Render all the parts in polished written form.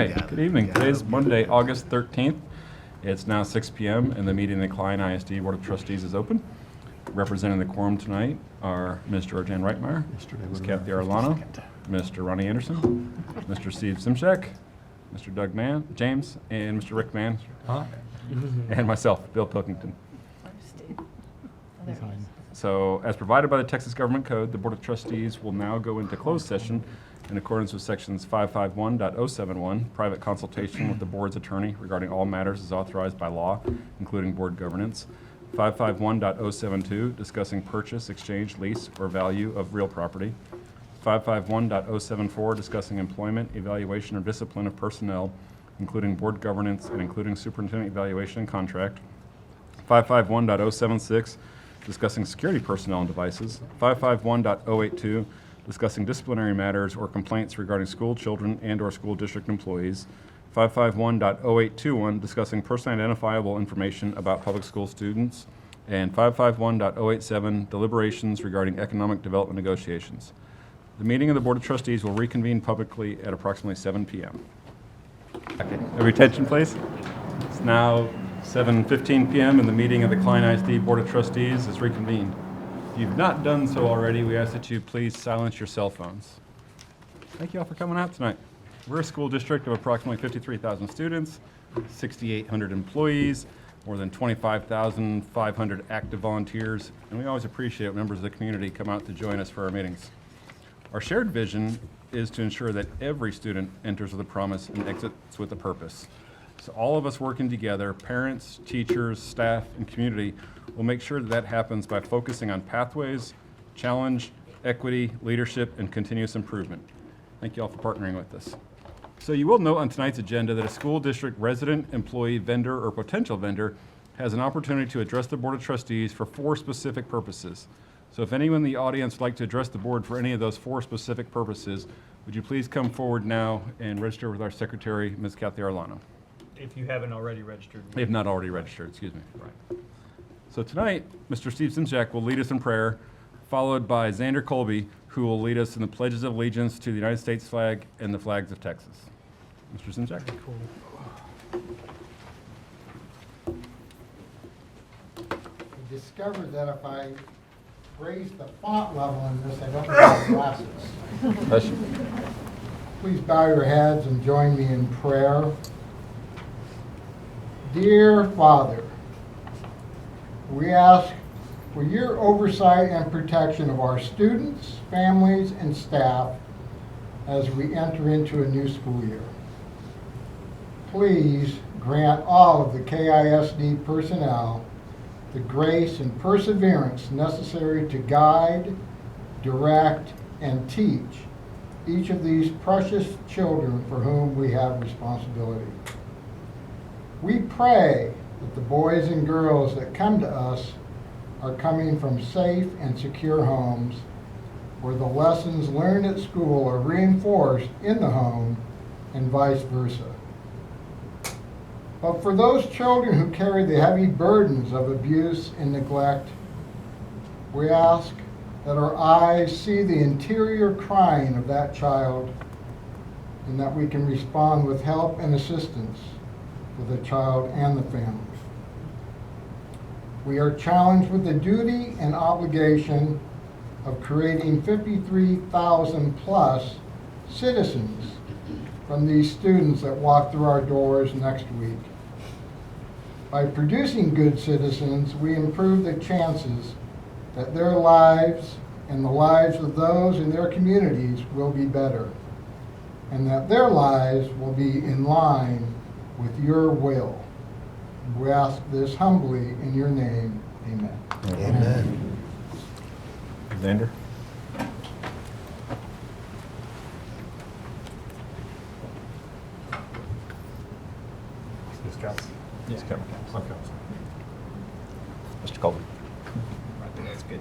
right, good evening. Today's Monday, August 13th. It's now 6 p.m. and the meeting of the Klein ISD Board of Trustees is open. Representing the quorum tonight are Ms. Georgianne Reitmeyer, Ms. Kathy Arlano, Mr. Ronnie Anderson, Mr. Steve Simchak, Mr. Doug James, and Mr. Rick Mann, and myself, Bill Pilkington. So, as provided by the Texas Government Code, the Board of Trustees will now go into closed session in accordance with sections 551.071, private consultation with the board's attorney regarding all matters as authorized by law, including board governance. 551.072, discussing purchase, exchange, lease, or value of real property. 551.074, discussing employment, evaluation, or discipline of personnel, including board governance and including superintendent evaluation and contract. 551.076, discussing security personnel and devices. 551.082, discussing disciplinary matters or complaints regarding school children and/or school district employees. 551.0821, discussing personally identifiable information about public school students. And 551.087, deliberations regarding economic development negotiations. The meeting of the Board of Trustees will reconvene publicly at approximately 7 p.m. Okay, every attention, please. It's now 7:15 p.m. and the meeting of the Klein ISD Board of Trustees is reconvened. If you've not done so already, we ask that you please silence your cell phones. Thank you all for coming out tonight. We're a school district of approximately 53,000 students, 6,800 employees, more than 25,500 active volunteers, and we always appreciate when members of the community come out to join us for our meetings. Our shared vision is to ensure that every student enters with a promise and exits with a purpose. So all of us working together, parents, teachers, staff, and community, will make sure that that happens by focusing on pathways, challenge, equity, leadership, and continuous improvement. Thank you all for partnering with us. So you will note on tonight's agenda that a school district resident, employee, vendor, or potential vendor has an opportunity to address the Board of Trustees for 4 specific purposes. So if anyone in the audience would like to address the board for any of those 4 specific purposes, would you please come forward now and register with our secretary, Ms. Kathy Arlano. If you haven't already registered. If not already registered, excuse me. Right. So tonight, Mr. Steve Simchak will lead us in prayer, followed by Xander Colby, who will lead us in the pledges of allegiance to the United States flag and the flags of Texas. Mr. Simchak. Cool. I discovered that if I raise the font level in this, I don't have glasses. Bless you. Please bow your heads and join me in prayer. Dear Father, we ask for your oversight and protection of our students, families, and staff as we enter into a new school year. Please grant all of the KISD personnel the grace and perseverance necessary to guide, direct, and teach each of these precious children for whom we have responsibility. We pray that the boys and girls that come to us are coming from safe and secure homes where the lessons learned at school are reinforced in the home and vice versa. But for those children who carry the heavy burdens of abuse and neglect, we ask that our eyes see the interior crying of that child and that we can respond with help and assistance for the child and the family. We are challenged with the duty and obligation of creating 53,000 plus citizens from these students that walk through our doors next week. By producing good citizens, we improve the chances that their lives and the lives of those in their communities will be better, and that their lives will be in line with your will. We ask this humbly in your name. Amen. Amen. Xander. Mr. Colby. That's good.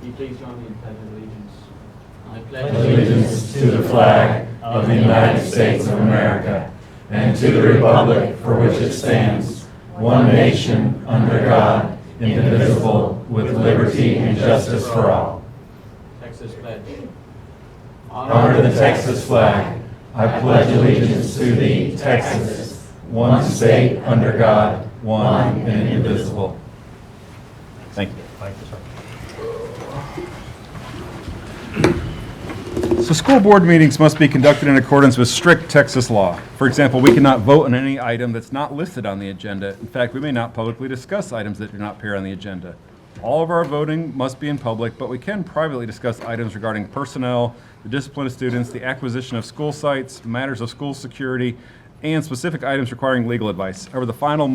Will you please join me in pledge of allegiance? I pledge allegiance to the flag of the United States of America and to the republic for which it stands, one nation, under God, indivisible, with liberty and justice for all. Texas pledge. Honor the Texas flag, I pledge allegiance to thee, Texas, one state under God, one and indivisible. Thank you. Thank you, sir. So school board meetings must be conducted in accordance with strict Texas law. For example, we cannot vote on any item that's not listed on the agenda. In fact, we may not publicly discuss items that do not appear on the agenda. All of our voting must be in public, but we can privately discuss items regarding personnel, the discipline of students, the acquisition of school sites, matters of school security, and specific items requiring legal advice. However, the final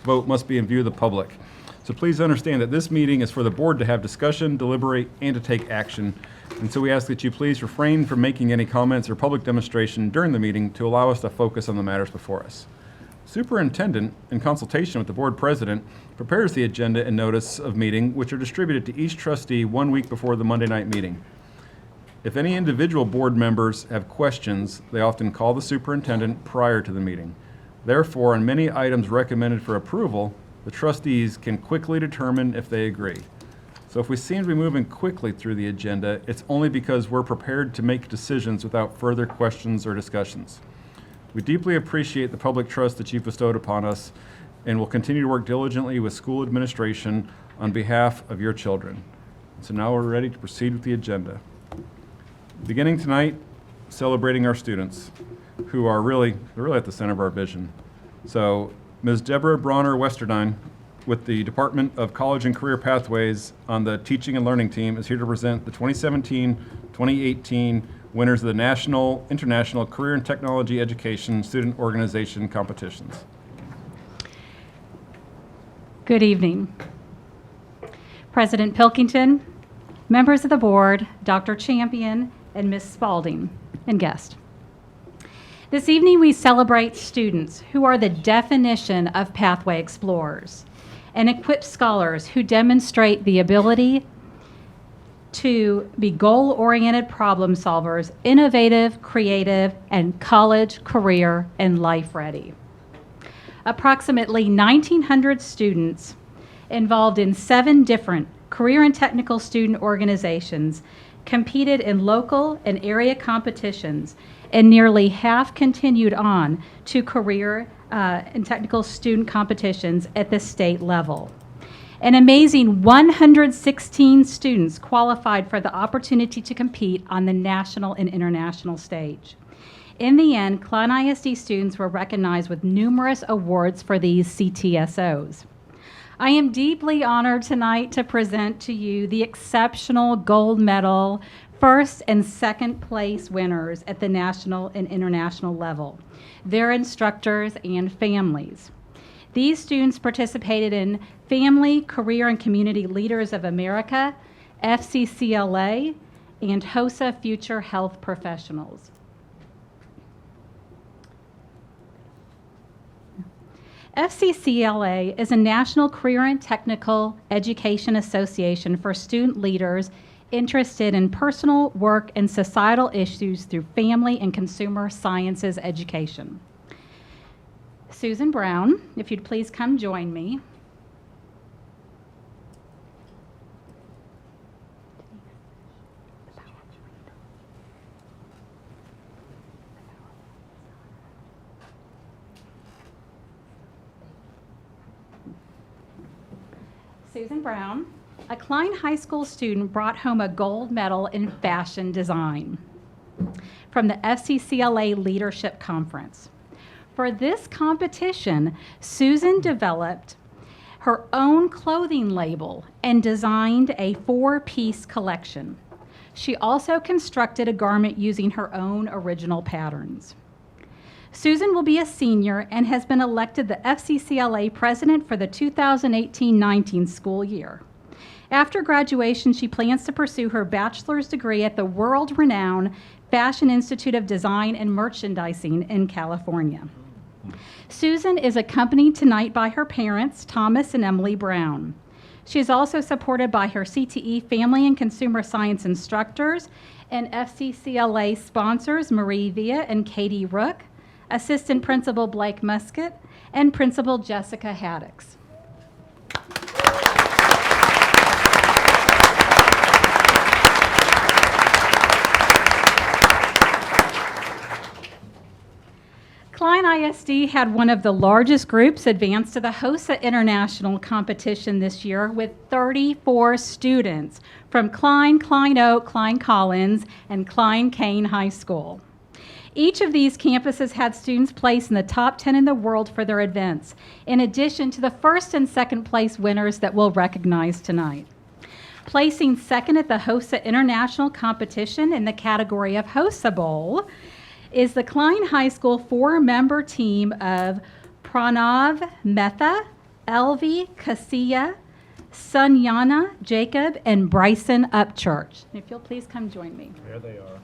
vote must be in view of the public. So please understand that this meeting is for the board to have discussion, deliberate, and to take action. And so we ask that you please refrain from making any comments or public demonstration during the meeting to allow us to focus on the matters before us. Superintendent, in consultation with the board president, prepares the agenda and notice of meeting, which are distributed to each trustee 1 week before the Monday night meeting. If any individual board members have questions, they often call the superintendent prior to the meeting. Therefore, on many items recommended for approval, the trustees can quickly determine if they agree. So if we seem to be moving quickly through the agenda, it's only because we're prepared to make decisions without further questions or discussions. We deeply appreciate the public trust that you've bestowed upon us and will continue to work diligently with school administration on behalf of your children. So now we're ready to proceed with the agenda. Beginning tonight, celebrating our students, who are really at the center of our vision. So Ms. Deborah Bronner-Westerdine with the Department of College and Career Pathways on the Teaching and Learning team is here to present the 2017-2018 winners of the National, International Career and Technology Education Student Organization competitions. Good evening. President Pilkington, members of the board, Dr. Champion, and Ms. Spalding, and guests. This evening we celebrate students who are the definition of pathway explorers and equipped scholars who demonstrate the ability to be goal-oriented problem solvers, innovative, creative, and college, career, and life ready. Approximately 1,900 students involved in 7 different career and technical student organizations competed in local and area competitions, and nearly half continued on to career and technical student competitions at the state level. An amazing 116 students qualified for the opportunity to compete on the national and international stage. In the end, Klein ISD students were recognized with numerous awards for these CTSOs. I am deeply honored tonight to present to you the exceptional gold medal first and second place winners at the national and international level, their instructors and families. These students participated in Family, Career, and Community Leaders of America, FCCLA, and HOSA Future Health Professionals. FCCLA is a national career and technical education association for student leaders interested in personal, work, and societal issues through family and consumer sciences education. Susan Brown, if you'd please come join me. Susan Brown, a Klein High School student, brought home a gold medal in fashion design from the FCCLA Leadership Conference. For this competition, Susan developed her own clothing label and designed a 4-piece collection. She also constructed a garment using her own original patterns. Susan will be a senior and has been elected the FCCLA president for the 2018-19 school year. After graduation, she plans to pursue her bachelor's degree at the world-renowned Fashion Institute of Design and Merchandising in California. Susan is accompanied tonight by her parents, Thomas and Emily Brown. She is also supported by her CTE Family and Consumer Science instructors and FCCLA sponsors Marie Villa and Katie Rook, Assistant Principal Blake Muscat, and Principal Jessica Haddix. Klein ISD had one of the largest groups advance to the HOSA International competition this year with 34 students from Klein, Klein Oak, Klein Collins, and Klein Kane High School. Each of these campuses had students placed in the top 10 in the world for their events, in addition to the first and second place winners that we'll recognize tonight. Placing second at the HOSA International competition in the category of HOSA Bowl is the Klein High School 4-member team of Pranav Mehta, Elvi Kasia, Sunyana Jacob, and Bryson Upchurch. If you'll please come join me. There they are.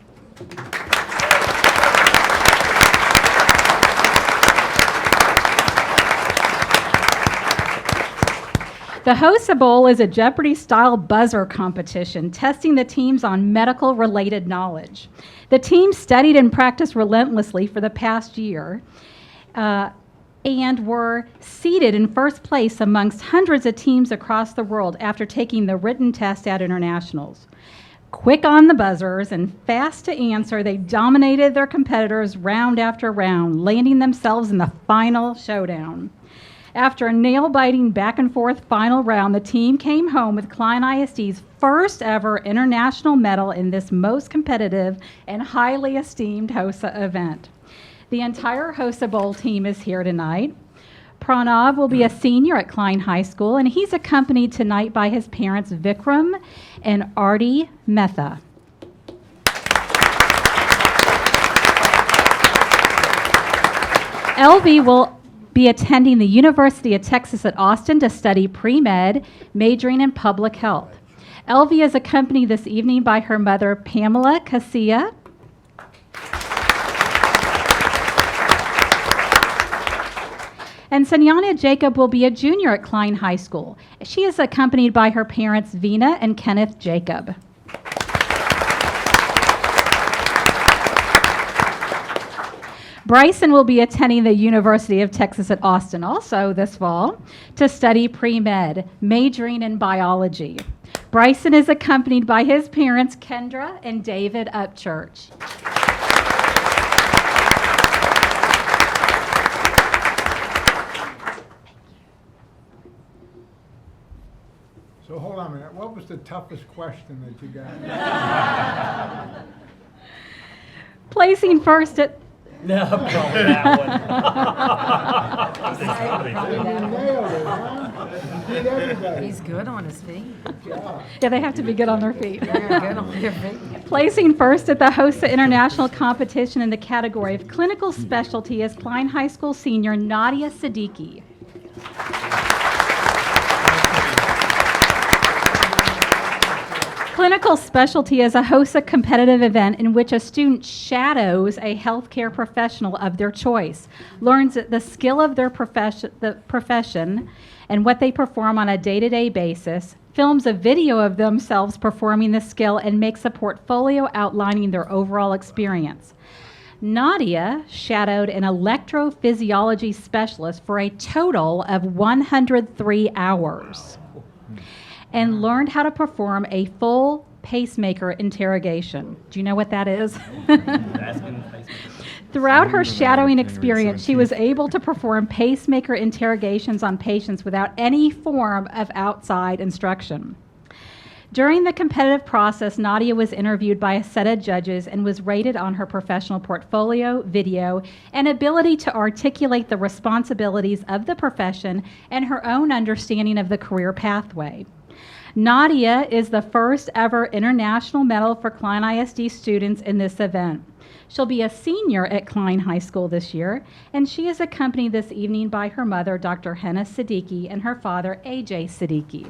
The HOSA Bowl is a Jeopardy-style buzzer competition testing the teams on medical-related knowledge. The team studied and practiced relentlessly for the past year and were seated in first place amongst hundreds of teams across the world after taking the written test at internationals. Quick on the buzzers and fast to answer, they dominated their competitors round after round, landing themselves in the final showdown. After a nail-biting back-and-forth final round, the team came home with Klein ISD's first ever international medal in this most competitive and highly esteemed HOSA event. The entire HOSA Bowl team is here tonight. Pranav will be a senior at Klein High School, and he's accompanied tonight by his parents Vikram and Arti Mehta. Elvi will be attending the University of Texas at Austin to study pre-med, majoring in public health. Elvi is accompanied this evening by her mother, Pamela Casilla. And Sunyana Jacob will be a junior at Klein High School. She is accompanied by her parents, Vina and Kenneth Jacob. Bryson will be attending the University of Texas at Austin also this fall to study pre-med, majoring in biology. Bryson is accompanied by his parents, Kendra and David Upchurch. So hold on a minute, what was the toughest question that you got? Placing first at No, probably that You nailed it, huh? You beat everybody. He's good on his feet. Yeah, they have to be good on their feet. They're good on their feet. Placing first at the HOSA International competition in the category of clinical specialty is Klein High School senior Nadia Siddiqui. Clinical specialty is a HOSA competitive event in which a student shadows a healthcare professional of their choice, learns the skill of their profession and what they perform on a day-to-day basis, films a video of themselves performing the skill, and makes a portfolio outlining their overall experience. Nadia shadowed an electrophysiology specialist for a total of 103 hours. And learned how to perform a full pacemaker interrogation. Do you know what that is? Throughout her shadowing experience, she was able to perform pacemaker interrogations on patients without any form of outside instruction. During the competitive process, Nadia was interviewed by a set of judges and was rated on her professional portfolio, video, and ability to articulate the responsibilities of the profession and her own understanding of the career pathway. Nadia is the first ever international medal for Klein ISD students in this event. She'll be a senior at Klein High School this year, and she is accompanied this evening by her mother, Dr. Henna Siddiqui, and her father, AJ Siddiqui.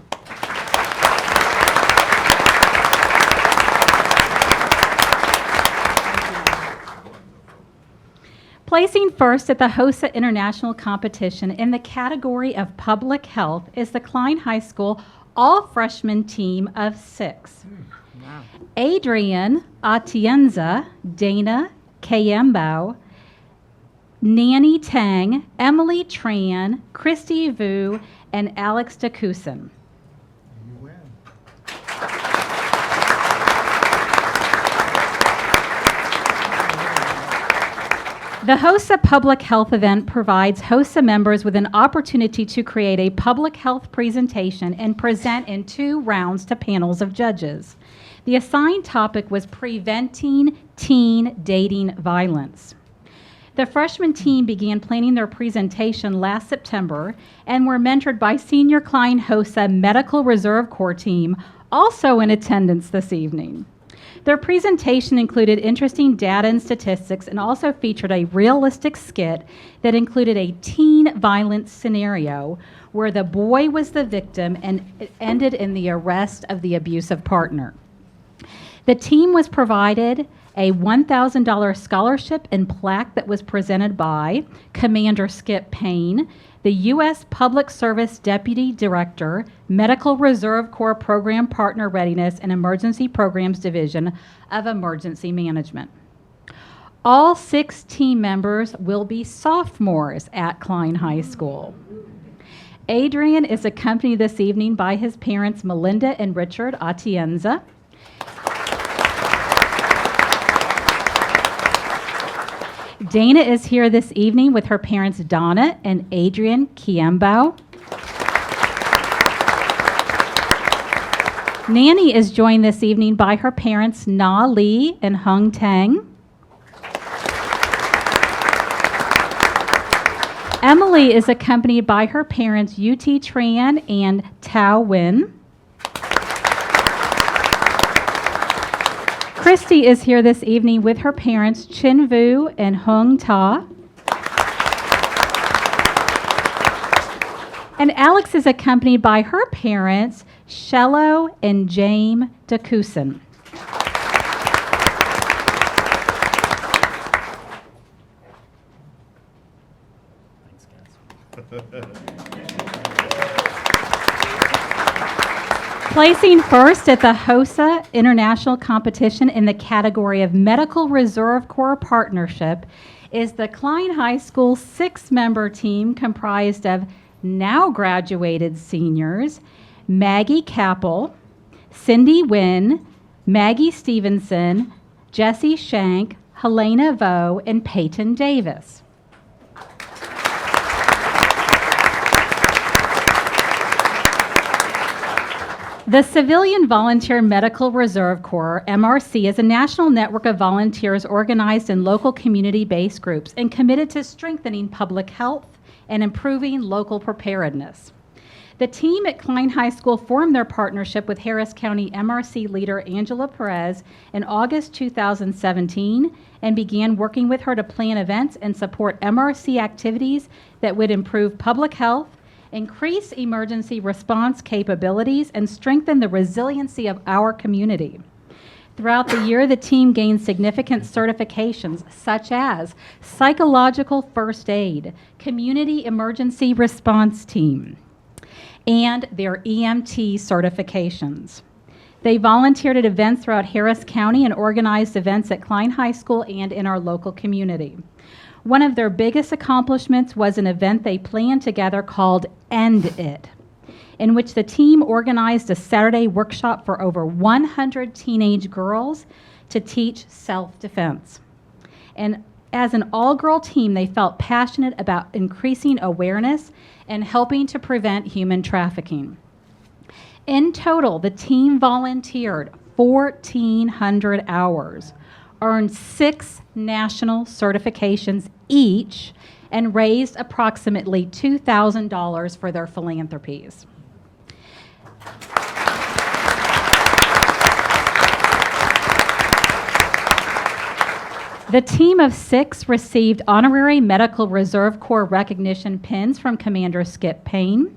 Placing first at the HOSA International competition in the category of public health is the Klein High School all-freshman team of 6. Wow. Adrian Atienza, Dana Kayembo, Nanny Tang, Emily Tran, Christy Vu, and Alex DeCusin. You win. The HOSA Public Health event provides HOSA members with an opportunity to create a public health presentation and present in 2 rounds to panels of judges. The assigned topic was preventing teen dating violence. The freshman team began planning their presentation last September and were mentored by senior Klein HOSA Medical Reserve Corps team, also in attendance this evening. Their presentation included interesting data and statistics and also featured a realistic skit that included a teen violence scenario where the boy was the victim and it ended in the arrest of the abusive partner. The team was provided a $1,000 scholarship and plaque that was presented by Commander Skip Payne, the U.S. Public Service Deputy Director, Medical Reserve Corps Program Partner Readiness and Emergency Programs Division of Emergency Management. All 6 team members will be sophomores at Klein High School. Adrian is accompanied this evening by his parents, Melinda and Richard Atienza. Dana is here this evening with her parents, Donna and Adrian Kiembao. Nanny is joined this evening by her parents, Na Lee and Hung Tang. Emily is accompanied by her parents, Ut Tran and Tao Win. Christy is here this evening with her parents, Chin Vu and Hung Ta. And Alex is accompanied by her parents, Shello and James DeCusen. Placing first at the HOSA International Competition in the category of Medical Reserve Corps Partnership is the Klein High School 6-member team comprised of now graduated seniors, Maggie Capel, Cindy Wynn, Maggie Stevenson, Jessie Shank, Helena Vo, and Peyton Davis. The Civilian Volunteer Medical Reserve Corps, MRC, is a national network of volunteers organized in local community-based groups and committed to strengthening public health and improving local preparedness. The team at Klein High School formed their partnership with Harris County MRC leader Angela Perez in August 2017 and began working with her to plan events and support MRC activities that would improve public health, increase emergency response capabilities, and strengthen the resiliency of our community. Throughout the year, the team gained significant certifications such as Psychological First Aid, Community Emergency Response Team, and their EMT certifications. They volunteered at events throughout Harris County and organized events at Klein High School and in our local community. One of their biggest accomplishments was an event they planned together called End It, in which the team organized a Saturday workshop for over 100 teenage girls to teach self-defense. And as an all-girl team, they felt passionate about increasing awareness and helping to prevent human trafficking. In total, the team volunteered 1,400 hours, earned 6 national certifications each, and raised approximately $2,000 for their philanthropies. The team of 6 received honorary Medical Reserve Corps recognition pins from Commander Skip Payne.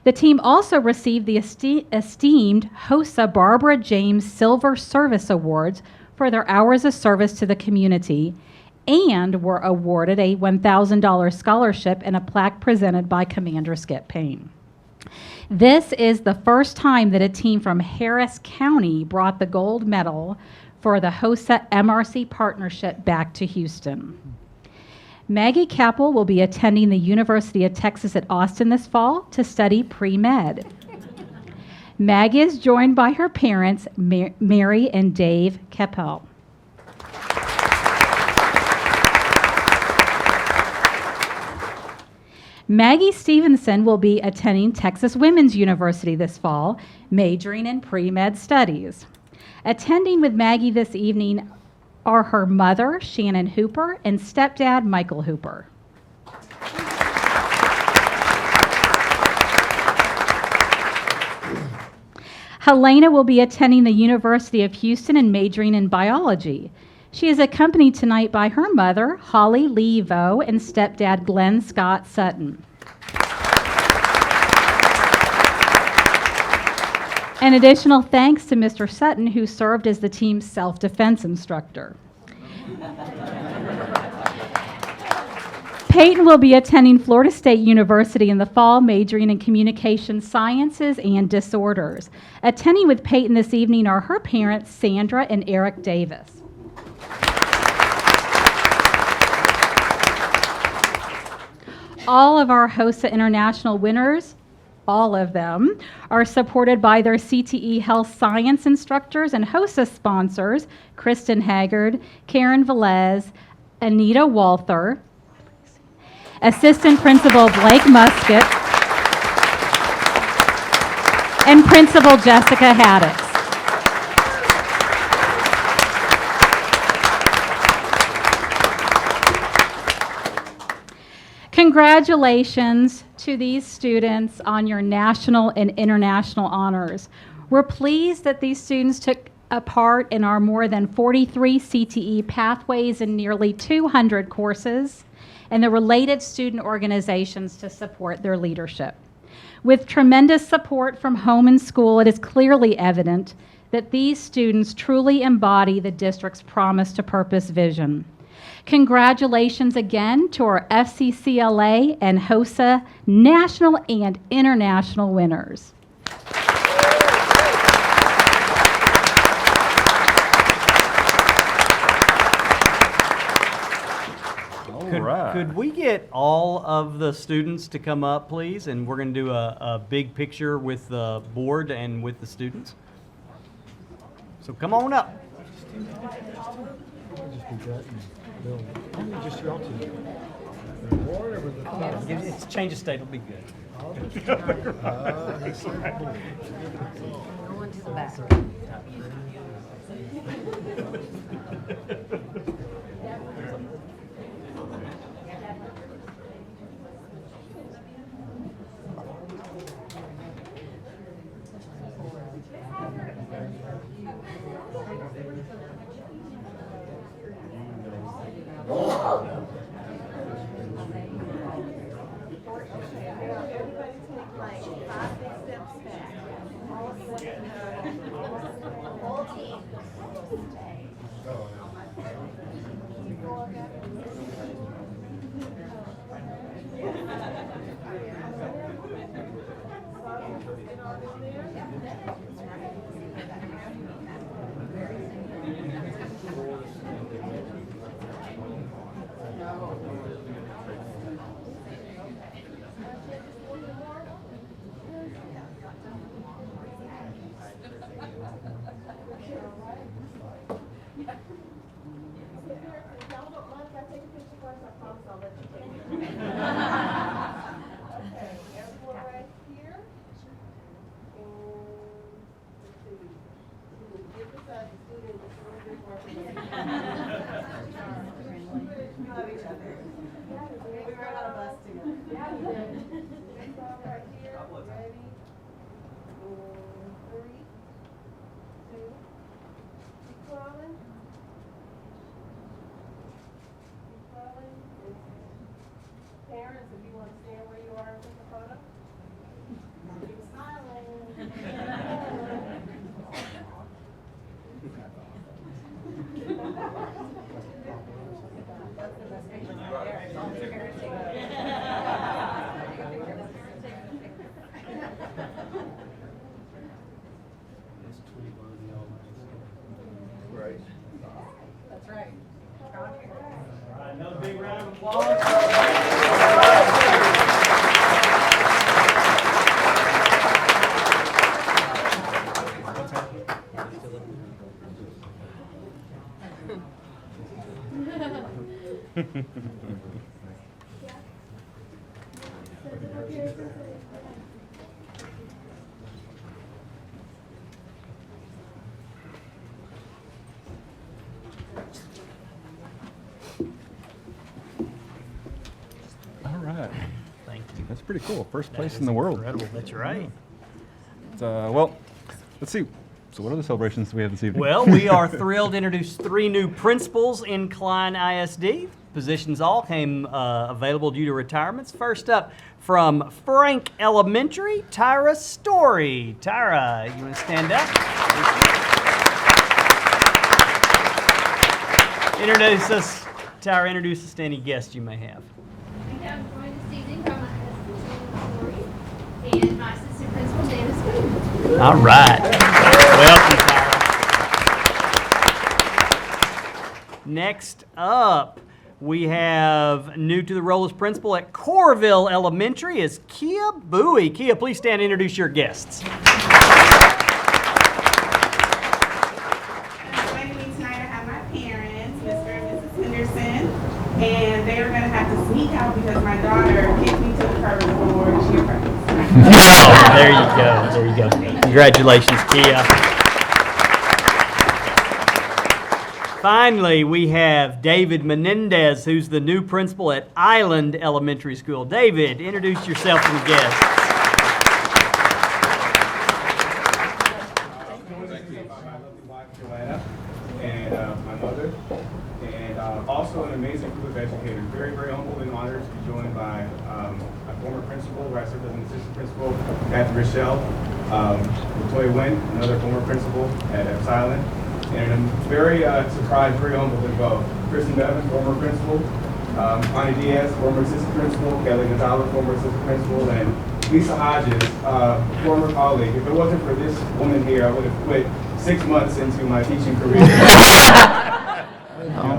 The team also received the esteemed HOSA Barbara James Silver Service Awards for their hours of service to the community, and were awarded a $1,000 scholarship and a plaque presented by Commander Skip Payne. This is the first time that a team from Harris County brought the gold medal for the HOSA MRC partnership back to Houston. Maggie Capel will be attending the University of Texas at Austin this fall to study pre-med. Maggie is joined by her parents, Mary and Dave Capel. Maggie Stevenson will be attending Texas Women's University this fall, majoring in pre-med studies. Attending with Maggie this evening are her mother, Shannon Hooper, and stepdad, Michael Hooper. Helena will be attending the University of Houston and majoring in biology. She is accompanied tonight by her mother, Holly Lee Vo, and stepdad, Glenn Scott Sutton. An additional thanks to Mr. Sutton, who served as the team's self-defense instructor. Peyton will be attending Florida State University in the fall, majoring in communication sciences and disorders. Attending with Peyton this evening are her parents, Sandra and Eric Davis. All of our HOSA International winners, all of them, are supported by their CTE Health Science instructors and HOSA sponsors, Kristen Haggard, Karen Velez, Anita Walther, Assistant Principal Blake Musket, and Principal Jessica Haddix. Congratulations to these students on your national and international honors. We're pleased that these students took a part in our more than 43 CTE pathways and nearly 200 courses, and the related student organizations to support their leadership. With tremendous support from home and school, it is clearly evident that these students truly embody the district's promise to purpose vision. Congratulations again to our FCCLA and HOSA national and international winners. Could we get all of the students to come up, please? And we're going to do a big picture with the board and with the students. So come on up. It's change of state, it'll be good. Going to the back. Parents, if you want to stand where you are and take a photo. Keep Right. That's right. All right, another big round of applause. right. Thank you. That's pretty cool. First That place is in the world. Incredible. That's right. Well, let's see. So what other celebrations do we have this evening? Well, we are thrilled to introduce 3 new principals in Klein ISD. Positions all came available due to retirements. First up, from Frank Elementary, Tyra Story. Tyra, you want to stand up? Tyra, introduce us to any guests you may have. I'm joined this evening by my husband, Lori, and my assistant principal, Davis Booth. All right. Welcome, Tyra. Next up, we have new to the role as principal at Corville Elementary is Kia Bowie. Kia, please stand and introduce your guests. Joining me tonight, I have my parents, Mr. and Mrs. Henderson, and they are going to have to sneak out because my daughter kicked me to the curb before she approached. Oh, there you go. There you go. Congratulations, Kia. Finally, we have David Menendez, who's the new principal at Island Elementary School. David, introduce yourself to the guests. Joanna, and my mother, and also an amazing group of educators. Very, very humbled and honored to be joined by my former principal, where I served as an assistant principal, Kathy Rochelle, Latoya Wynn, another former principal at Epsilon, and I'm very surprised, very humbled as well. Kristen Bevan, former principal, Connie Diaz, former assistant principal, Kelly Gonzalez, former assistant principal, and Lisa Hodges, former colleague. If it wasn't for this woman here, I would have quit 6 months into my teaching career.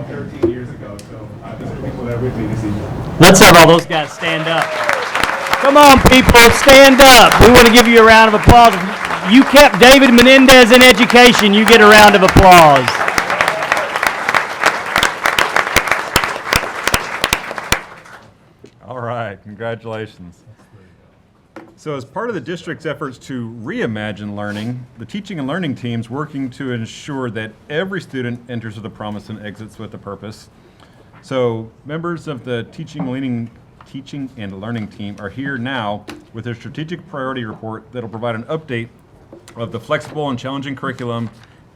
13 years ago. So these are people that are with me this evening. Let's have all those guys stand up. Come on, people, stand up. We want to give you a round of applause. You kept David Menendez in education. You get a round of applause. All right, congratulations. So as part of the district's efforts to reimagine learning, the teaching and learning team's working to ensure that every student enters with a promise and exits with a purpose. So members of the teaching and learning team are here now with their strategic priority report that'll provide an update of the flexible and challenging curriculum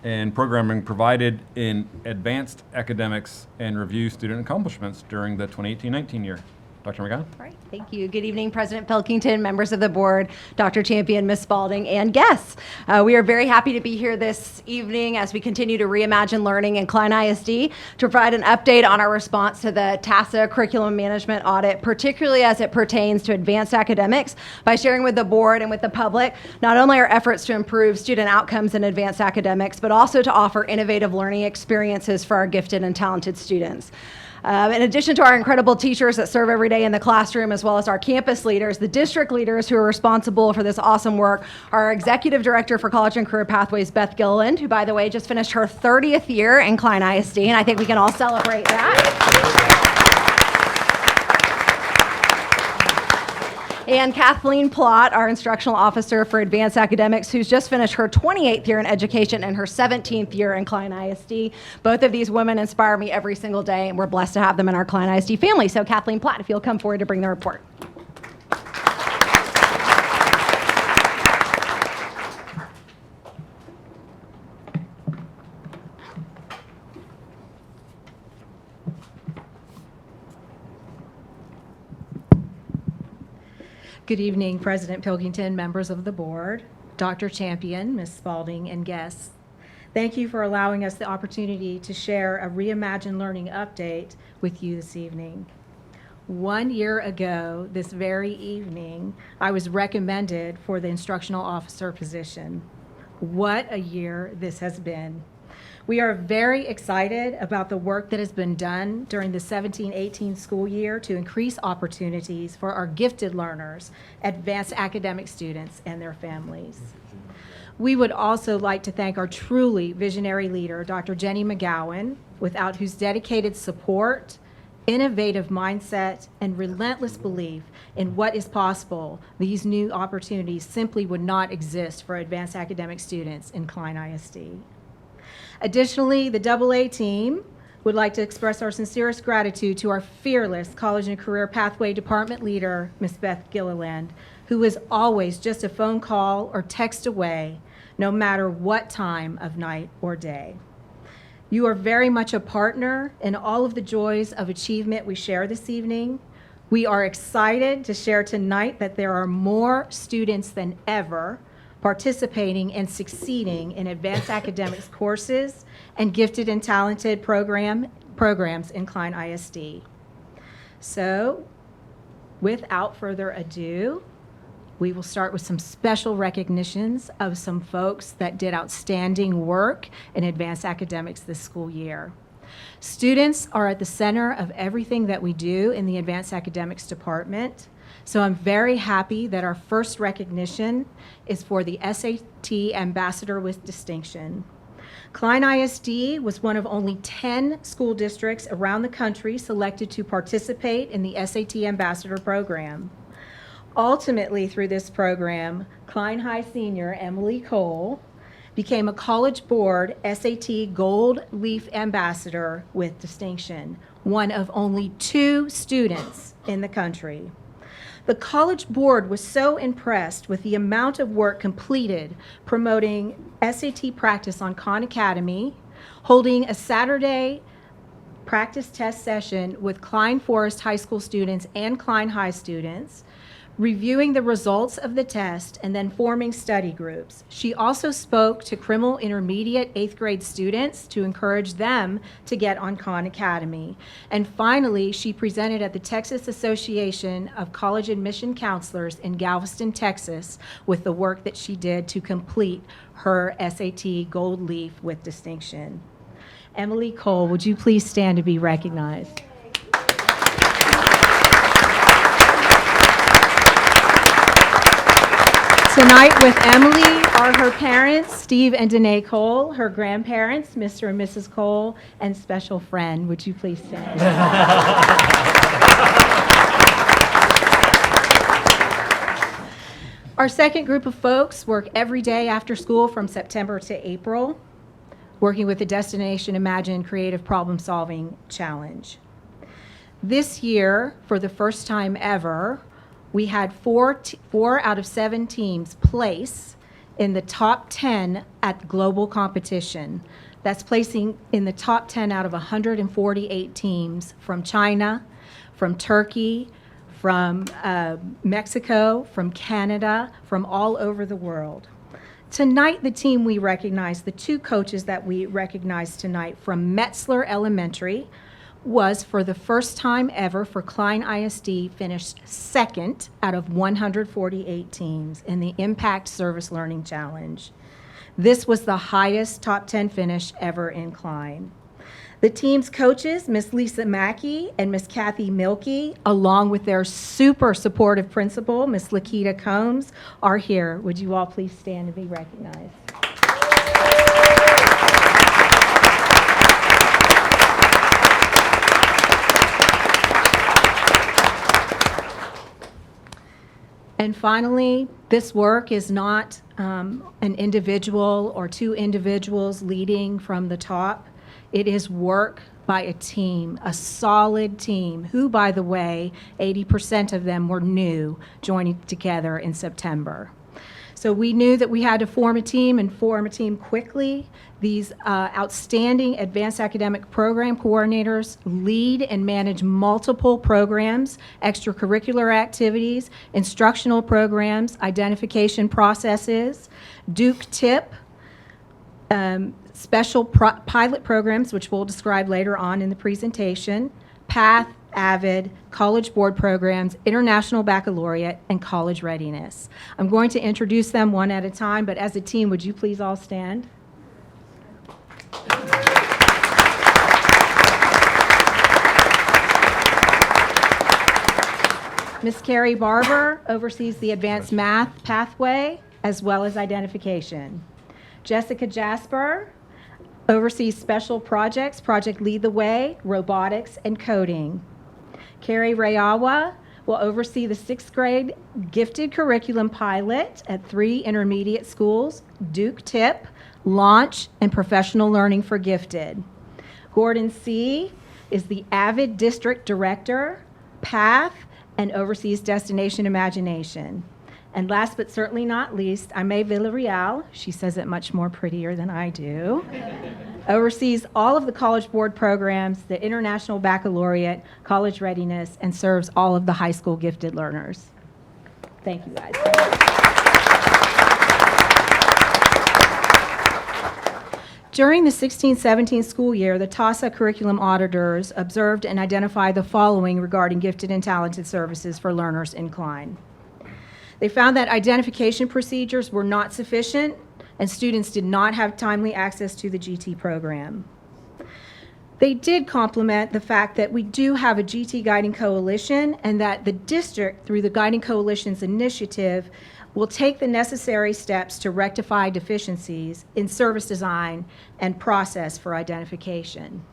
and programming provided in advanced academics and review student accomplishments during the 2018-19 year. Dr. McGowan? All right, thank you. Good evening, President Pilkington, members of the board, Dr. Champion, Ms. Spalding, and guests. We are very happy to be here this evening as we continue to reimagine learning in Klein ISD to provide an update on our response to the TASA curriculum management audit, particularly as it pertains to advanced academics, by sharing with the board and with the public not only our efforts to improve student outcomes in advanced academics, but also to offer innovative learning experiences for our gifted and talented students. In addition to our incredible teachers that serve every day in the classroom, as well as our campus leaders, the district leaders who are responsible for this awesome work are our Executive Director for College and Career Pathways, Beth Gilliland, who, by the way, just finished her 30th year in Klein ISD, and I think we can all celebrate that. And Kathleen Plott, our Instructional Officer for Advanced Academics, who's just finished her 28th year in education and her 17th year in Klein ISD. Both of these women inspire me every single day, and we're blessed to have them in our Klein ISD family. So Kathleen Plott, if you'll come forward to bring the report. Good evening, President Pilkington, members of the board, Dr. Champion, Ms. Spalding, and guests. Thank you for allowing us the opportunity to share a Reimagine Learning update with you this evening. 1 year ago, this very evening, I was recommended for the instructional officer position. What a year this has been. We are very excited about the work that has been done during the 17-18 school year to increase opportunities for our gifted learners, advanced academic students, and their families. We would also like to thank our truly visionary leader, Dr. Jenny McGowan, without whose dedicated support, innovative mindset, and relentless belief in what is possible, these new opportunities simply would not exist for advanced academic students in Klein ISD. Additionally, the AA team, Would like to express our sincerest gratitude to our fearless College and Career Pathway Department leader, Ms. Beth Gilliland, who is always just a phone call or text away, no matter what time of night or day. You are very much a partner in all of the joys of achievement we share this evening. We are excited to share tonight that there are more students than ever participating and succeeding in advanced academics courses and gifted and talented programs in Klein ISD. So, without further ado, we will start with some special recognitions of some folks that did outstanding work in advanced academics this school year. Students are at the center of everything that we do in the advanced academics department. So I'm very happy that our first recognition is for the SAT Ambassador with Distinction. Klein ISD was one of only 10 school districts around the country selected to participate in the SAT Ambassador program. Ultimately, through this program, Klein High senior Emily Cole became a College Board SAT Gold Leaf Ambassador with Distinction, one of only 2 students in the country. The College Board was so impressed with the amount of work completed promoting SAT practice on Khan Academy, holding a Saturday practice test session with Klein Forest High School students and Klein High students, reviewing the results of the test, and then forming study groups. She also spoke to criminal intermediate 8th grade students to encourage them to get on Khan Academy. And finally, she presented at the Texas Association of College Admission Counselors in Galveston, Texas, with the work that she did to complete her SAT Gold Leaf with Distinction. Emily Cole, would you please stand to be recognized? Tonight with Emily are her parents, Steve and Danae Cole, her grandparents, Mr. and Mrs. Cole, and special friend. Would you please stand? Our second group of folks work every day after school from September to April, working with the Destination Imagine Creative Problem Solving Challenge. This year, for the first time ever, we had 4 out of 7 teams place in the top 10 at global competition. That's placing in the top 10 out of 148 teams from China, from Turkey, from Mexico, from Canada, from all over the world. Tonight, the team we recognize, the 2 coaches that we recognize tonight from Metzler Elementary, was for the first time ever for Klein ISD finished 2nd out of 148 teams in the Impact Service Learning Challenge. This was the highest top 10 finish ever in Klein. The team's coaches, Miss Lisa Mackey and Miss Kathy Milkey, along with their super supportive principal, Miss Lakita Combs, are here. Would you all please stand and be recognized? And finally, this work is not an individual or 2 individuals leading from the top. It is work by a team, a solid team, who, by the way, 80% of them were new, joining together in September. So we knew that we had to form a team and form a team quickly. These outstanding advanced academic program coordinators lead and manage multiple programs, extracurricular activities, instructional programs, identification processes, Duke TIP, special pilot programs, which we'll describe later on in the presentation, PATH, AVID, College Board programs, International Baccalaureate, and College Readiness. I'm going to introduce them one at a time, but as a team, would you please all stand? Ms. Carrie Barber oversees the Advanced Math Pathway as well as identification. Jessica Jasper oversees special projects, Project Lead the Way, robotics, and coding. Carrie Rayawa will oversee the 6th grade gifted curriculum pilot at 3 intermediate schools, Duke TIP, Launch, and Professional Learning for Gifted. Gordon C. is the AVID District Director, PATH, and oversees Destination Imagination. And last but certainly not least, Aimee Villarreal, she says it much more prettier than I do, oversees all of the College Board programs, the International Baccalaureate, College Readiness, and serves all of the high school gifted learners. Thank you, guys. During the 16-17 school year, the TASA curriculum auditors observed and identified the following regarding gifted and talented services for learners in Klein. They found that identification procedures were not sufficient and students did not have timely access to the GT program. They did compliment the fact that we do have a GT Guiding Coalition and that the district, through the Guiding Coalition's initiative, will take the necessary steps to rectify deficiencies in service design and process for identification.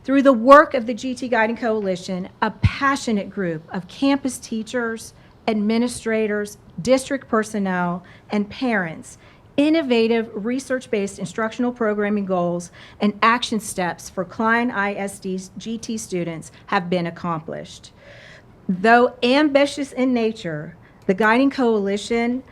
Through the work of the GT Guiding Coalition, a passionate group of campus teachers, administrators, district personnel, and parents, innovative research-based instructional programming goals and action steps for Klein ISD's GT students have been accomplished. Though ambitious in nature, the Guiding Coalition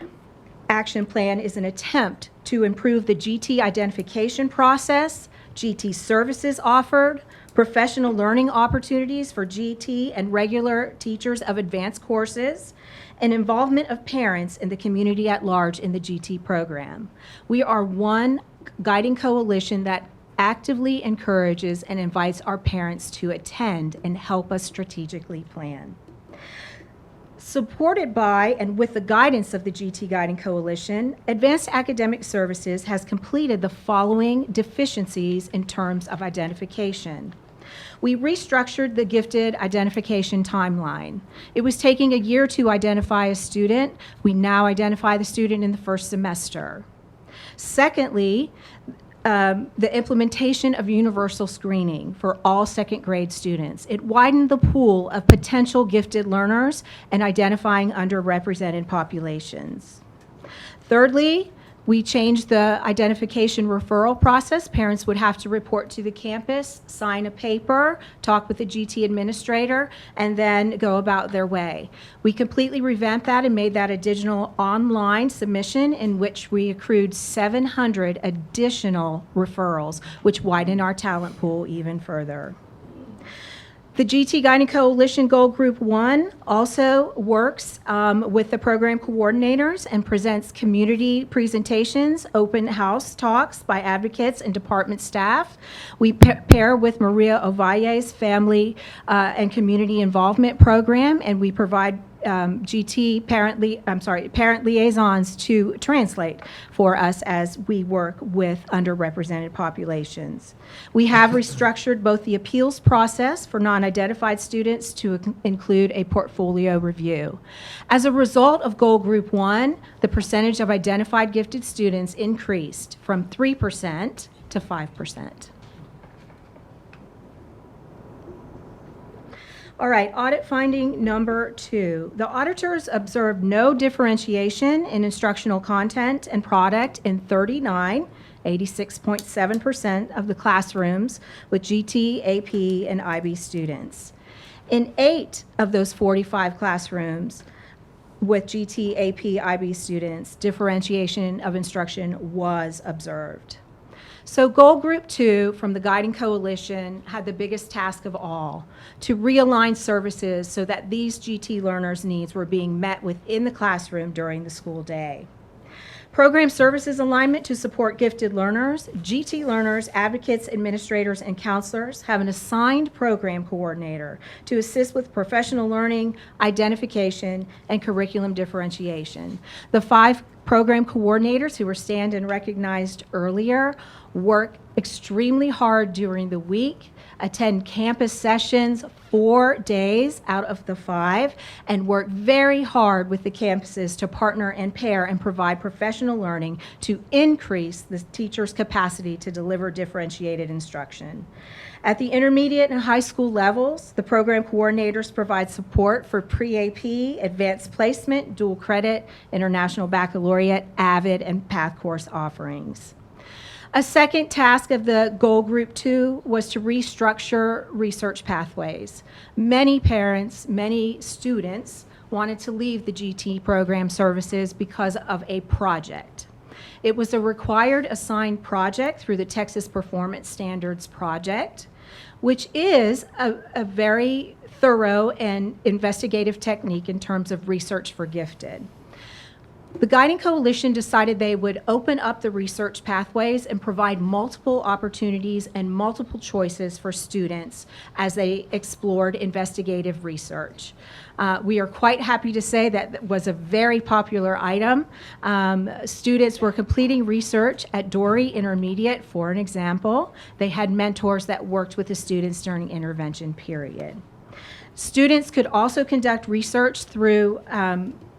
action plan is an attempt to improve the GT identification process, GT services offered, professional learning opportunities for GT and regular teachers of advanced courses, and involvement of parents and the community at large in the GT program. We are one Guiding Coalition that actively encourages and invites our parents to attend and help us strategically plan. Supported by and with the guidance of the GT Guiding Coalition, Advanced Academic Services has completed the following deficiencies in terms of identification. We restructured the gifted identification timeline. It was taking a year to identify a student. We now identify the student in the first semester. Secondly, the implementation of universal screening for all second grade students. It widened the pool of potential gifted learners and identifying underrepresented populations. Thirdly, we changed the identification referral process. Parents would have to report to the campus, sign a paper, talk with the GT administrator, and then go about their way. We completely revamped that and made that a digital online submission in which we accrued 700 additional referrals, which widened our talent pool even further. The GT Guiding Coalition Goal Group 1 also works with the program coordinators and presents community presentations, open house talks by advocates and department staff. We pair with Maria Ovalle's Family and Community Involvement Program, and we provide parent liaisons to translate for us as we work with underrepresented populations. We have restructured both the appeals process for non-identified students to include a portfolio review. As a result of Goal Group 1, the percentage of identified gifted students increased from 3% to 5%. All right, audit finding number 2. The auditors observed no differentiation in instructional content and product in 39, 86.7% of the classrooms with GT, AP, and IB students. In 8 of those 45 classrooms with GT, AP, IB students, differentiation of instruction was observed. So Goal Group 2 from the Guiding Coalition had the biggest task of all, to realign services so that these GT learners' needs were being met within the classroom during the school day. Program services alignment to support gifted learners. GT learners, advocates, administrators, and counselors have an assigned program coordinator to assist with professional learning, identification, and curriculum differentiation. The 5 program coordinators who were stand and recognized earlier work extremely hard during the week, attend campus sessions 4 days out of the 5, and work very hard with the campuses to partner and pair and provide professional learning to increase the teacher's capacity to deliver differentiated instruction. At the intermediate and high school levels, the program coordinators provide support for pre-AP, advanced placement, dual credit, international baccalaureate, AVID, and PATH course offerings. A second task of the goal group 2 was to restructure research pathways. Many parents, many students wanted to leave the GT program services because of a project. It was a required assigned project through the Texas Performance Standards Project, which is a very thorough and investigative technique in terms of research for gifted. The Guiding Coalition decided they would open up the research pathways and provide multiple opportunities and multiple choices for students as they explored investigative research. We are quite happy to say that was a very popular item. Students were completing research at Dory Intermediate, for an example. They had mentors that worked with the students during intervention period. Students could also conduct research through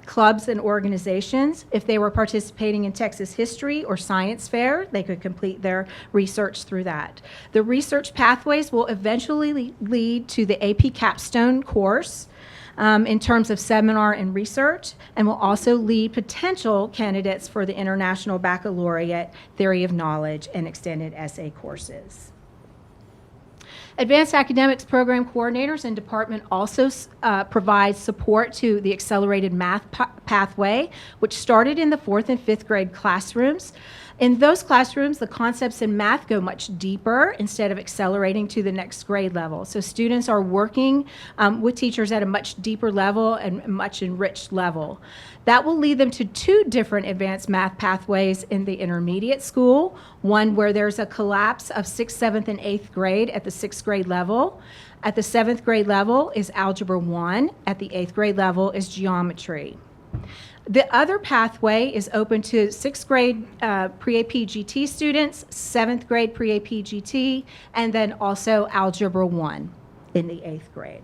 clubs and organizations. If they were participating in Texas history or science fair, they could complete their research through that. The research pathways will eventually lead to the AP capstone course in terms of seminar and research, and will also lead potential candidates for the International Baccalaureate Theory of Knowledge and Extended Essay courses. Advanced Academics Program Coordinators and Department also provide support to the Accelerated Math Pathway, which started in the 4th and 5th grade classrooms. In those classrooms, the concepts in math go much deeper instead of accelerating to the next grade level. So students are working with teachers at a much deeper level and much enriched level. That will lead them to 2 different advanced math pathways in the intermediate school, one where there's a collapse of 6th, 7th, and 8th grade at the 6th grade level. At the 7th grade level is Algebra 1. At the 8th grade level is Geometry. The other pathway is open to 6th grade pre-AP GT students, 7th grade pre-AP GT, and then also Algebra 1 in the 8th grade.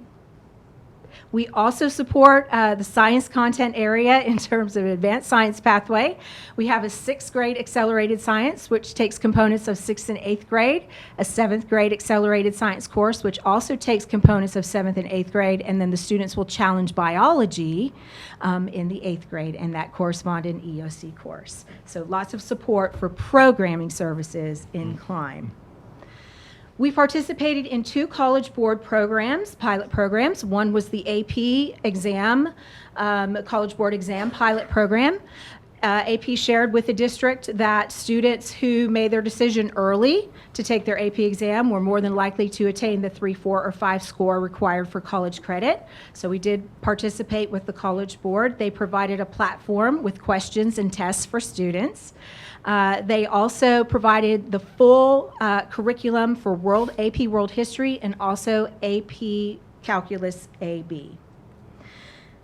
We also support the science content area in terms of advanced science pathway. We have a 6th grade accelerated science, which takes components of 6th and 8th grade, a 7th grade accelerated science course, which also takes components of 7th and 8th grade, and then the students will challenge biology in the 8th grade, and that corresponding EOC course. So lots of support for programming services in Klein. We participated in 2 College Board programs, pilot programs. One was the AP exam, College Board exam pilot program. AP shared with the district that students who made their decision early to take their AP exam were more than likely to attain the 3, 4, or 5 score required for college credit. So we did participate with the College Board. They provided a platform with questions and tests for students. They also provided the full curriculum for AP World History and also AP Calculus AB.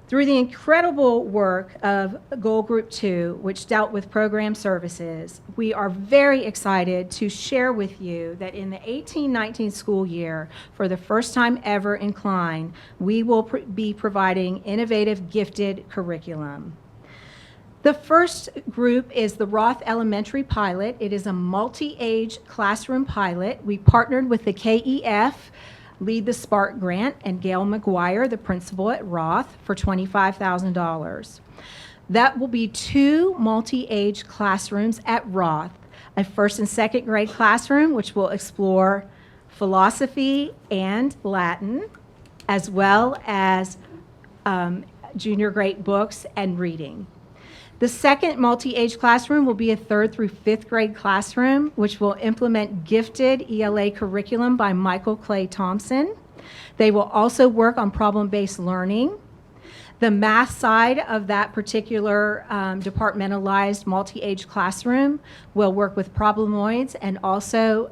Through the incredible work of Goal Group 2, which dealt with program services, we are very excited to share with you that in the 18-19 school year, for the first time ever in Klein, we will be providing innovative gifted curriculum. The first group is the Roth Elementary Pilot. It is a multi-age classroom pilot. We partnered with the KEF, Lead the Spark Grant, and Gail McGuire, the principal at Roth, for $25,000. That will be 2 multi-age classrooms at Roth, a 1st and 2nd grade classroom, which will explore philosophy and Latin, as well as junior grade books and reading. The second multi-age classroom will be a 3rd through 5th grade classroom, which will implement gifted ELA curriculum by Michael Clay Thompson. They will also work on problem-based learning. The math side of that particular departmentalized multi-age classroom will work with problemoids and also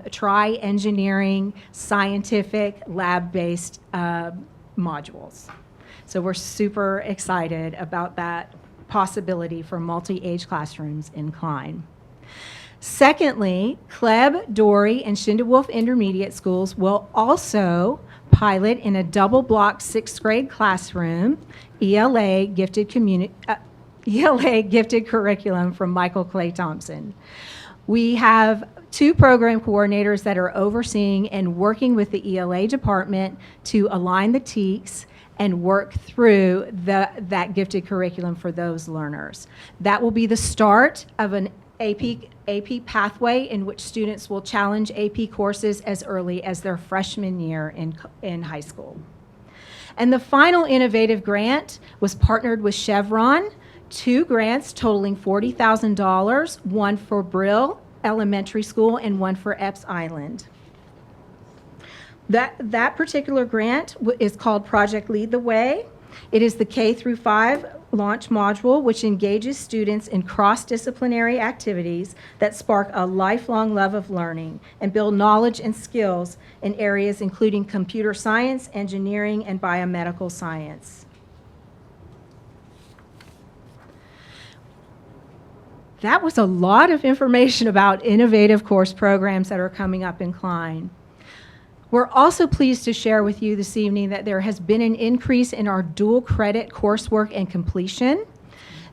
try engineering, scientific, lab-based modules. So we're super excited about that possibility for multi-age classrooms in Klein. Secondly, Kleb, Dory, and Schindewolf Intermediate Schools will also pilot in a double-block 6th grade classroom ELA gifted curriculum from Michael Clay Thompson. We have 2 program coordinators that are overseeing and working with the ELA department to align the TEKS and work through that gifted curriculum for those learners. That will be the start of an AP pathway in which students will challenge AP courses as early as their freshman year in high school. And the final innovative grant was partnered with Chevron, 2 grants totaling $40,000, one for Brill Elementary School and one for Epps Island. That particular grant is called Project Lead the Way. It is the K through 5 launch module, which engages students in cross-disciplinary activities that spark a lifelong love of learning and build knowledge and skills in areas including computer science, engineering, and biomedical science. That was a lot of information about innovative course programs that are coming up in Klein. We're also pleased to share with you this evening that there has been an increase in our dual credit coursework and completion.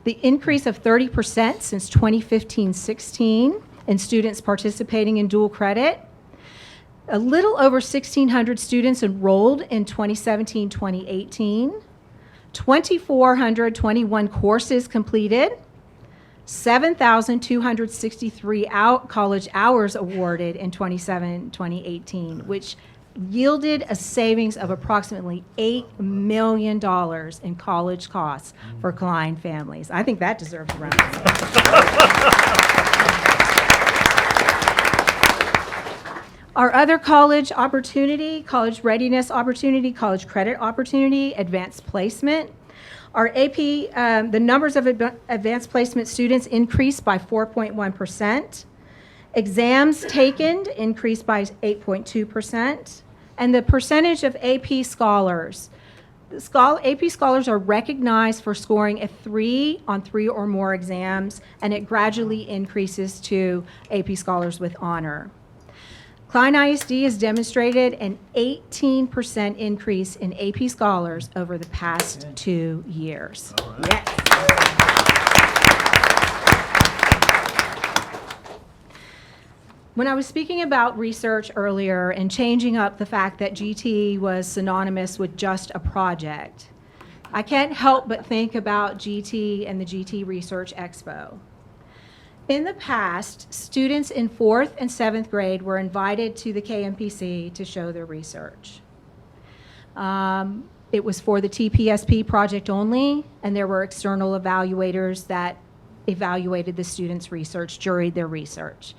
The increase of 30% since 2015-16 in students participating in dual credit. A little over 1,600 students enrolled in 2017-2018. 2,421 courses completed. 7,263 college hours awarded in 2017-2018, which yielded a savings of approximately $8 million in college costs for Klein families. I think that deserves a round of applause. Our other college opportunity, college readiness opportunity, college credit opportunity, advanced placement. Our AP, the numbers of advanced placement students increased by 4.1%. Exams taken increased by 8.2%. And the percentage of AP scholars. AP scholars are recognized for scoring a 3 on 3 or more exams, and it gradually increases to AP scholars with honor. Klein ISD has demonstrated an 18% increase in AP scholars over the past 2 years. Yes. When I was speaking about research earlier and changing up the fact that GT was synonymous with just a project, I can't help but think about GT and the GT Research Expo. In the past, students in 4th and 7th grade were invited to the KMPC to show their research. It was for the TPSP project only, and there were external evaluators that evaluated the students' research, juried their research.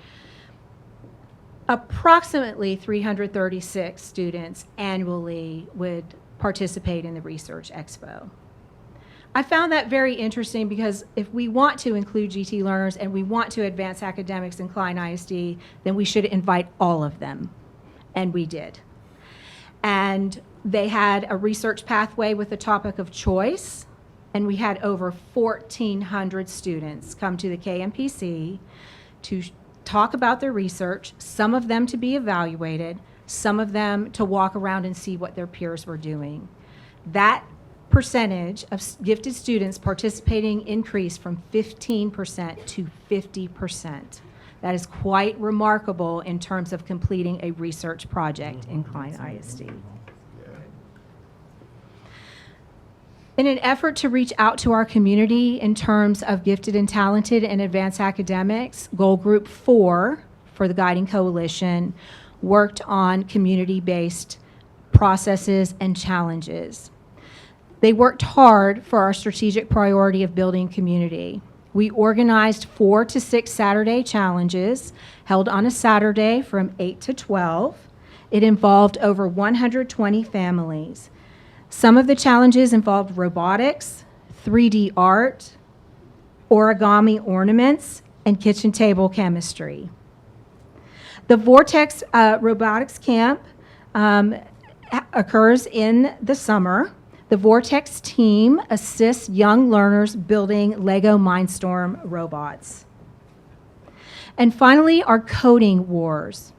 Approximately 336 students annually would participate in the Research Expo. I found that very interesting because if we want to include GT learners and we want to advance academics in Klein ISD, then we should invite all of them, and we did. And they had a research pathway with a topic of choice, and we had over 1,400 students come to the KMPC to talk about their research, some of them to be evaluated, some of them to walk around and see what their peers were doing. That percentage of gifted students participating increased from 15% to 50%. That is quite remarkable in terms of completing a research project in Klein ISD. In an effort to reach out to our community in terms of gifted and talented and advanced academics, Goal Group 4 for the Guiding Coalition worked on community-based processes and challenges. They worked hard for our strategic priority of building community. We organized 4 to 6 Saturday challenges held on a Saturday from 8 to 12. It involved over 120 families. Some of the challenges involved robotics, 3D art, origami ornaments, and kitchen table chemistry. The Vortex Robotics Camp occurs in the summer. The Vortex team assists young learners building Lego Mindstorm robots. And finally, our coding wars.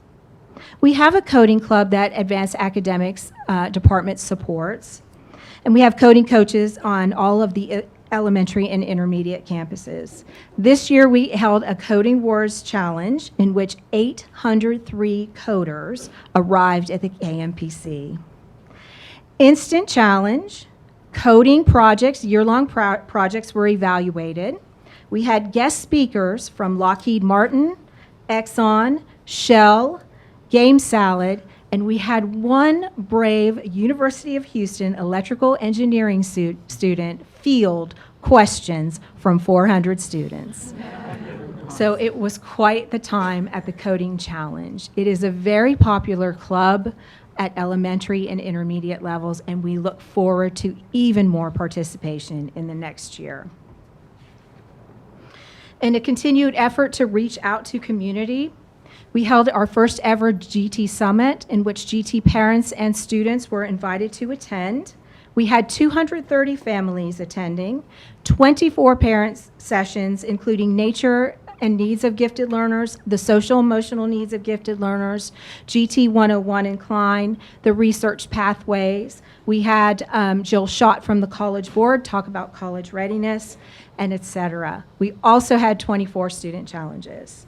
We have a coding club that Advanced Academics Department supports, and we have coding coaches on all of the elementary and intermediate campuses. This year we held a Coding Wars Challenge in which 803 coders arrived at the KMPC. Instant Challenge, coding projects, year-long projects were evaluated. We had guest speakers from Lockheed Martin, Exxon, Shell, Game Salad, and we had one brave University of Houston electrical engineering student field questions from 400 students. So it was quite the time at the Coding Challenge. It is a very popular club at elementary and intermediate levels, and we look forward to even more participation in the next year. In a continued effort to reach out to community, we held our first ever GT Summit, in which GT parents and students were invited to attend. We had 230 families attending, 24 parents sessions, including nature and needs of gifted learners, the social emotional needs of gifted learners, GT 101 in Klein, the research pathways. We had Jill Schott from the College Board talk about college readiness, and et cetera. We also had 24 student challenges.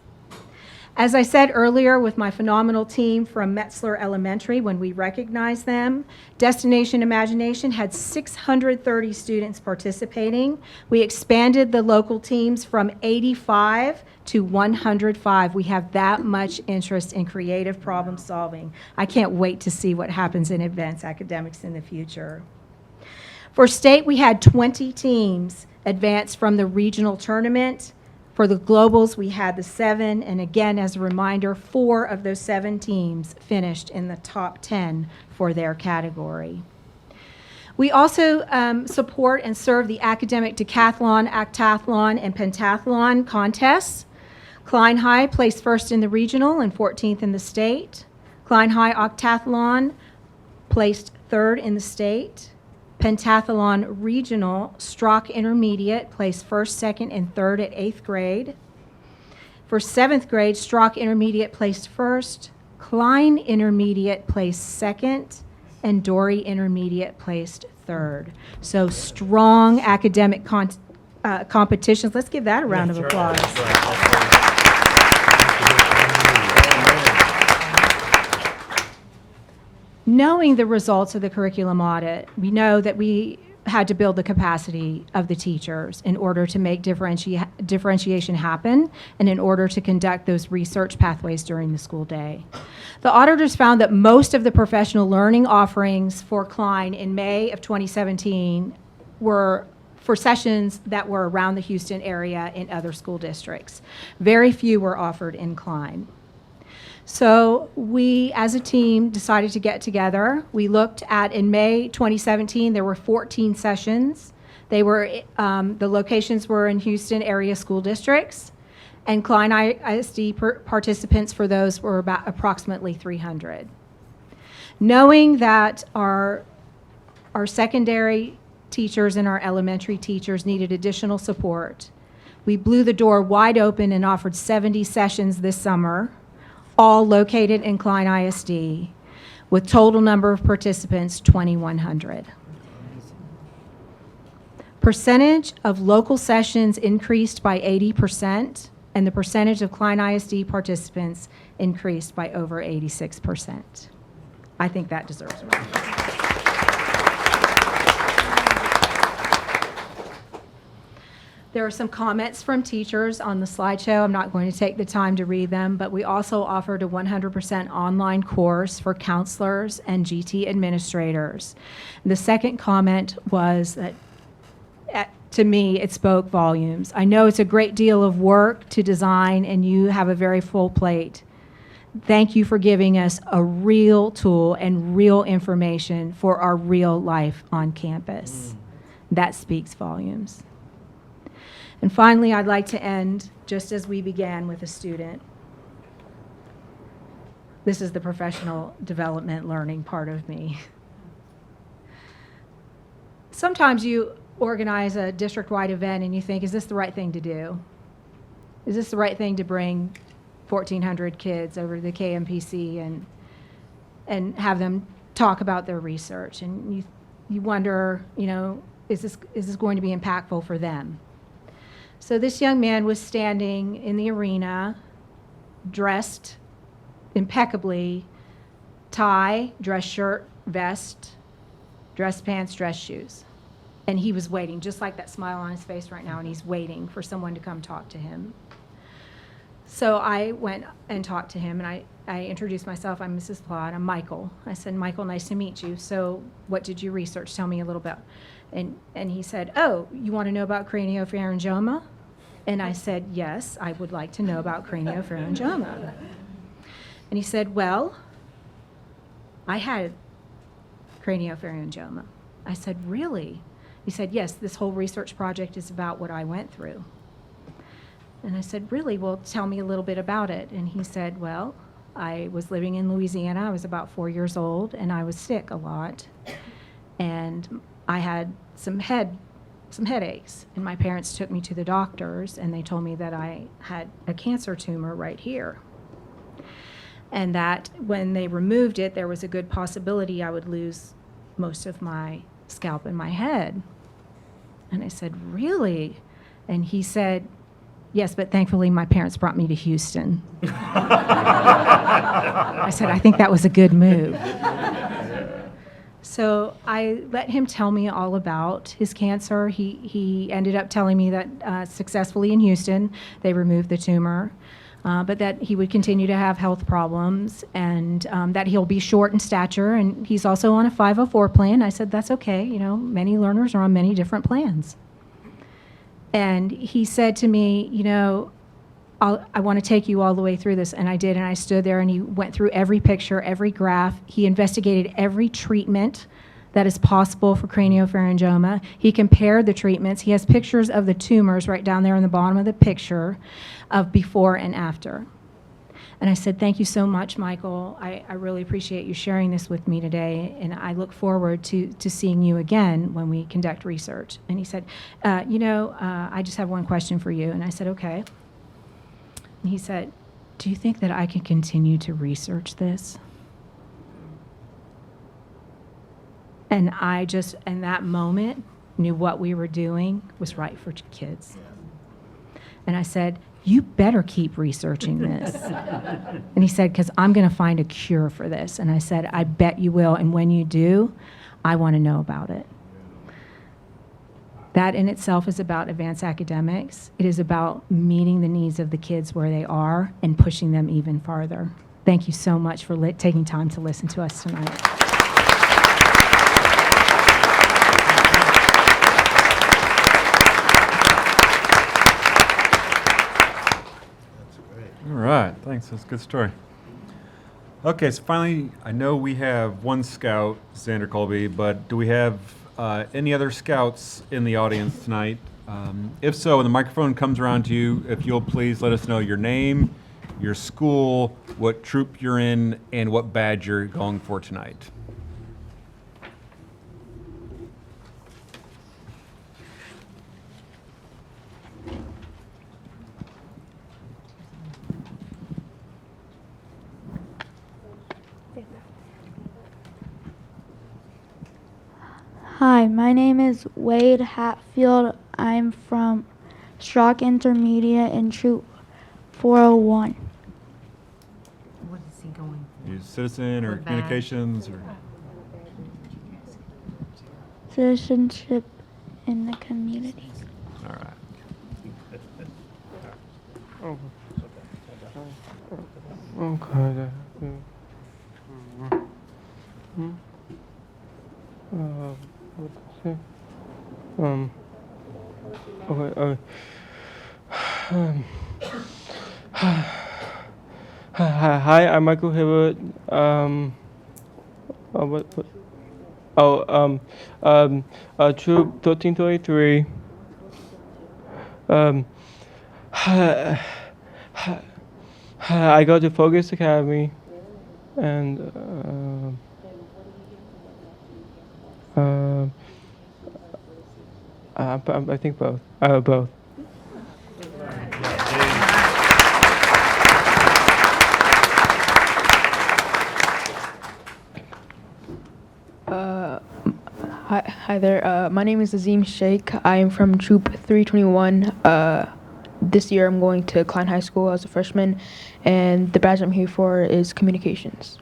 As I said earlier, with my phenomenal team from Metzler Elementary, when we recognized them, Destination Imagination had 630 students participating. We expanded the local teams from 85 to 105. We have that much interest in creative problem solving. I can't wait to see what happens in advanced academics in the future. For state, we had 20 teams advance from the regional tournament. For the globals, we had the 7, and again, as a reminder, 4 of those 7 teams finished in the top 10 for their category. We also support and serve the academic decathlon, octathlon, and pentathlon contests. Klein High placed first in the regional and 14th in the state. Klein High octathlon placed 3rd in the state. Pentathlon Regional, Strock Intermediate placed 1st, 2nd, and 3rd at 8th grade. For 7th grade, Strock Intermediate placed 1st, Klein Intermediate placed 2nd, and Dory Intermediate placed 3rd. So strong academic competitions. Let's give that a round of applause. Knowing the results of the curriculum audit, we know that we had to build the capacity of the teachers in order to make differentiation happen and in order to conduct those research pathways during the school day. The auditors found that most of the professional learning offerings for Klein in May of 2017 were for sessions that were around the Houston area in other school districts. Very few were offered in Klein. So we, as a team, decided to get together. We looked at, in May 2017, there were 14 sessions. They were, the locations were in Houston area school districts, and Klein ISD participants for those were about approximately 300. Knowing that our secondary teachers and our elementary teachers needed additional support, we blew the door wide open and offered 70 sessions this summer, all located in Klein ISD, with total number of participants 2,100. Percentage of local sessions increased by 80%, and the percentage of Klein ISD participants increased by over 86%. I think that deserves a round. There are some comments from teachers on the slideshow. I'm not going to take the time to read them, but we also offered a 100% online course for counselors and GT administrators. The second comment was that, to me, it spoke volumes. I know it's a great deal of work to design, and you have a very full plate. Thank you for giving us a real tool and real information for our real life on campus. That speaks volumes. And finally, I'd like to end just as we began with a student. This is the professional development learning part of me. Sometimes you organize a district-wide event and you think, is this the right thing to do? Is this the right thing to bring 1,400 kids over to the KMPC and have them talk about their research? And you wonder, is this going to be impactful for them? So this young man was standing in the arena, dressed impeccably, tie, dress shirt, vest, dress pants, dress shoes. And he was waiting, just like that smile on his face right now, and he's waiting for someone to come talk to him. So I went and talked to him, and I introduced myself. I'm Mrs. Plott. I'm Michael. I said, Michael, nice to meet you. So what did you research? Tell me a little bit. And he said, oh, you want to know about craniopharyngioma? And I said, yes, I would like to know about craniopharyngioma. And he said, well, I had craniopharyngioma. I said, really? He said, yes, this whole research project is about what I went through. And I said, really? Well, tell me a little bit about it. And he said, well, I was living in Louisiana. I was about 4 years old, and I was sick a lot. And I had some headaches. And my parents took me to the doctors, and they told me that I had a cancer tumor right here. And that when they removed it, there was a good possibility I would lose most of my scalp and my head. And I said, really? And he said, yes, but thankfully my parents brought me to Houston. I said, I think that was a good move. So I let him tell me all about his cancer. He ended up telling me that successfully in Houston, they removed the tumor, but that he would continue to have health problems, and that he'll be short in stature, and he's also on a 504 plan. I said, that's okay. You know, many learners are on many different plans. And he said to me, you know, I want to take you all the way through this. And I did, and I stood there, and he went through every picture, every graph. He investigated every treatment that is possible for craniopharyngioma. He compared the treatments. He has pictures of the tumors right down there in the bottom of the picture of before and after. And I said, thank you so much, Michael. I really appreciate you sharing this with me today, and I look forward to seeing you again when we conduct research. And he said, I just have one question for you. And I said, okay. And he said, do you think that I can continue to research this? And I just, in that moment, knew what we were doing was right for kids. And I said, you better keep researching this. And he said, because I'm going to find a cure for this. And I said, I bet you will. And when you do, I want to know about it. That in itself is about advanced academics. It is about meeting the needs of the kids where they are and pushing them even farther. Thank you so much for taking time to listen to us tonight. All right, thanks. That's a good story. Okay, so finally, I know we have one scout, Xander Colby, but do we have any other scouts in the audience tonight? If so, when the microphone comes around to you, if you'll please let us know your name, your school, what troop you're in, and what badge you're going for tonight. Hi, my name is Wade Hatfield. I'm from Strock Intermediate in Troop 401. What is he going for? You citizen or What badge? communications or Citizenship in the community. all right. Okay. What to say? Okay. Hi, I'm Michael Hibbert. Troop 1333. I go to Focus Academy, and I think both. Both. Hi there. My name is Azim Sheikh. I am from Troop 321. This year I'm going to Klein High School as a freshman, and the badge I'm here for is communications.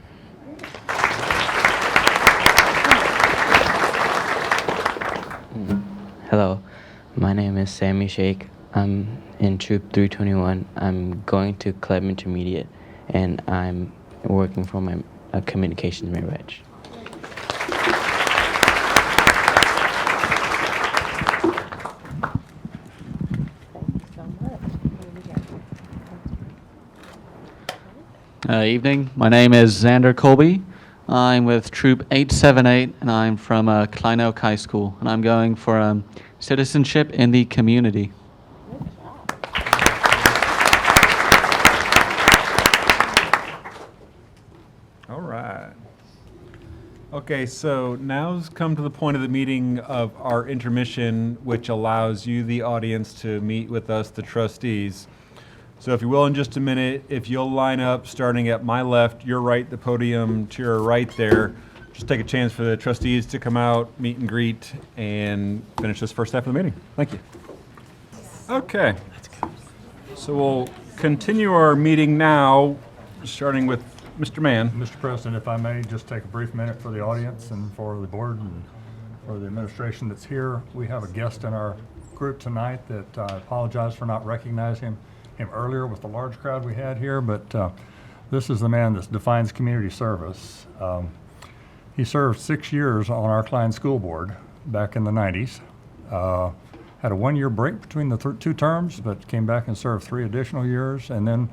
My name is Sammy Sheikh. I'm in Troop 321. I'm going to Klein Intermediate, and I'm working for my communications major badge. Evening. My name is Xander Colby. I'm with Troop 878, and I'm from Klein High School, and I'm going for citizenship in the community. All right. Okay, so now's come to the point of the meeting of our intermission, which allows you, the audience, to meet with us, the trustees. So if you will, in just a minute, if you'll line up, starting at my left, your right, the podium to your right there, just take a chance for the trustees to come out, meet and greet, and finish this first half of the meeting. Thank you. Okay. So we'll continue our meeting now, starting with Mr. Mann. Mr. President, if I may just take a brief minute for the audience and for the board and for the administration that's here. We have a guest in our group tonight that I apologize for not recognizing him earlier with the large crowd we had here, but this is the man that defines community service. He served 6 years on our Klein School Board back in the 90s. Had a 1-year break between the two terms, but came back and served 3 additional years, and then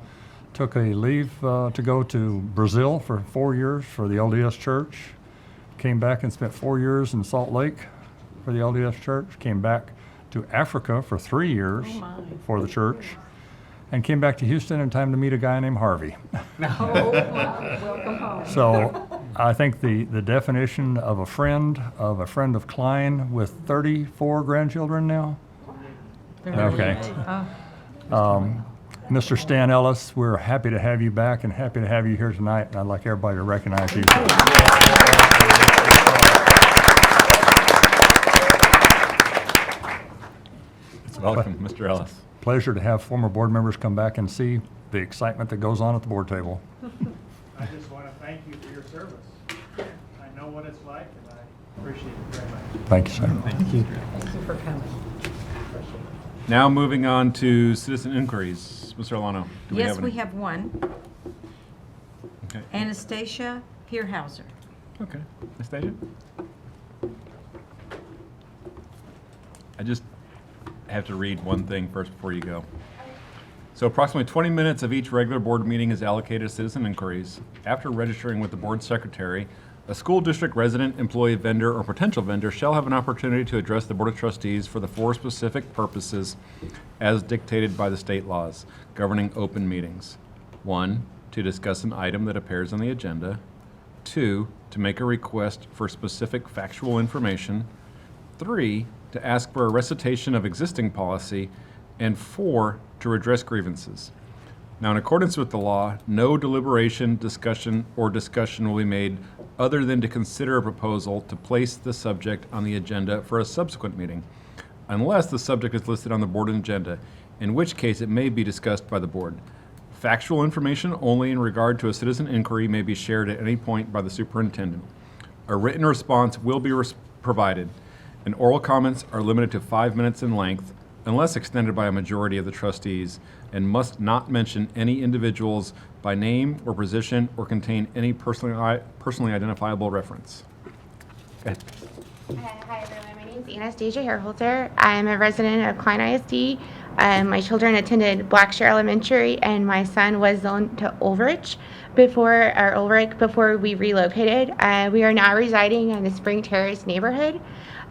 took a leave to go to Brazil for 4 years for the LDS Church. Came back and spent 4 years in Salt Lake for the LDS Church. Came back to Africa for 3 years for the church. And came back to Houston in time to meet a guy named Harvey. Welcome home. So I think the definition of a friend of Klein with 34 grandchildren now. Okay. Mr. Stan Ellis, we're happy to have you back and happy to have you here tonight, and I'd like everybody to recognize you. Welcome, Mr. Ellis. Pleasure to have former board members come back and see the excitement that goes on at the board table. I just want to thank you for your service. I know what it's like, and I appreciate it very much. Thank you, sir. Thank you for coming. Now moving on to citizen inquiries. Mr. Alano, do we have any? Yes, we have one. Okay. Anastasia Pierhauser. Okay. Anastasia? I just have to read one thing first before you go. So approximately 20 minutes of each regular board meeting is allocated to citizen inquiries. After registering with the board secretary, a school district resident, employee, vendor, or potential vendor shall have an opportunity to address the Board of Trustees for the 4 specific purposes as dictated by the state laws governing open meetings. 1, to discuss an item that appears on the agenda. 2, to make a request for specific factual information. 3, to ask for a recitation of existing policy. And 4, to redress grievances. Now, in accordance with the law, no deliberation, discussion will be made other than to consider a proposal to place the subject on the agenda for a subsequent meeting, unless the subject is listed on the board agenda, in which case it may be discussed by the board. Factual information only in regard to a citizen inquiry may be shared at any point by the superintendent. A written response will be provided, and oral comments are limited to 5 minutes in length, unless extended by a majority of the trustees, and must not mention any individuals by name or position or contain any personally identifiable reference. Go ahead. Hi everyone, my name is Anastasia Herholzer. I'm a resident of Klein ISD. My children attended Blackshire Elementary, and my son was zoned to Ulrich before we relocated. We are now residing in the Spring Terrace neighborhood.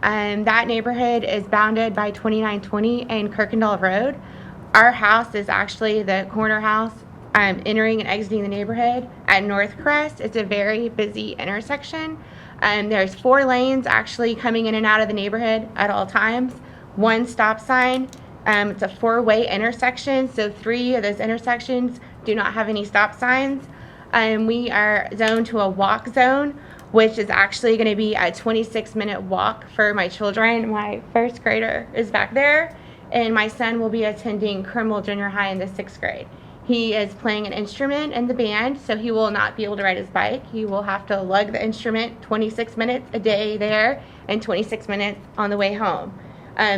That neighborhood is bounded by 2920 and Kirkendall Road. Our house is actually the corner house entering and exiting the neighborhood at North Crest. It's a very busy intersection. There's 4 lanes actually coming in and out of the neighborhood at all times. 1 stop sign. It's a 4-way intersection, so 3 of those intersections do not have any stop signs. We are zoned to a walk zone, which is actually going to be a 26-minute walk for my children. My first grader is back there, and my son will be attending Criminal Junior High in the 6th grade. He is playing an instrument in the band, so he will not be able to ride his bike. He will have to lug the instrument 26 minutes a day there and 26 minutes on the way home.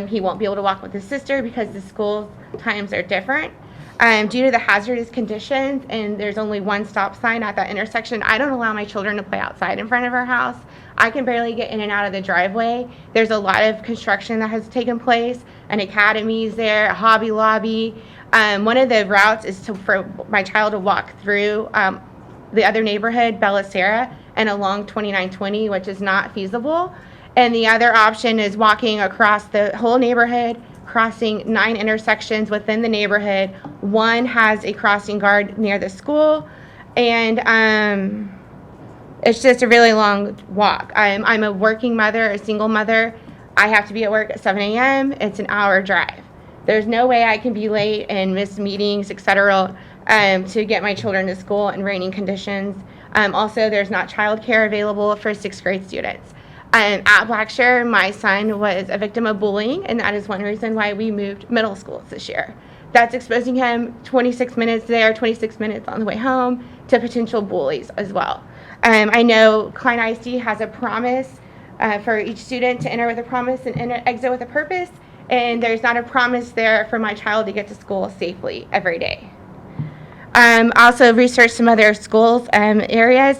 He won't be able to walk with his sister because the school times are different. Due to the hazardous conditions, and there's only one stop sign at that intersection, I don't allow my children to play outside in front of our house. I can barely get in and out of the driveway. There's a lot of construction that has taken place, an academy is there, a Hobby Lobby. One of the routes is for my child to walk through the other neighborhood, Bellicera, and along 2920, which is not feasible. And the other option is walking across the whole neighborhood, crossing 9 intersections within the neighborhood. One has a crossing guard near the school, and it's just a really long walk. I'm a working mother, a single mother. I have to be at work at 7 a.m. It's an hour drive. There's no way I can be late and miss meetings, etc., to get my children to school in raining conditions. Also, there's not childcare available for 6th grade students. At Blackshire, my son was a victim of bullying, and that is one reason why we moved middle schools this year. That's exposing him 26 minutes there, 26 minutes on the way home to potential bullies as well. I know Klein ISD has a promise for each student to enter with a promise and exit with a purpose, and there's not a promise there for my child to get to school safely every day. Also researched some other schools, area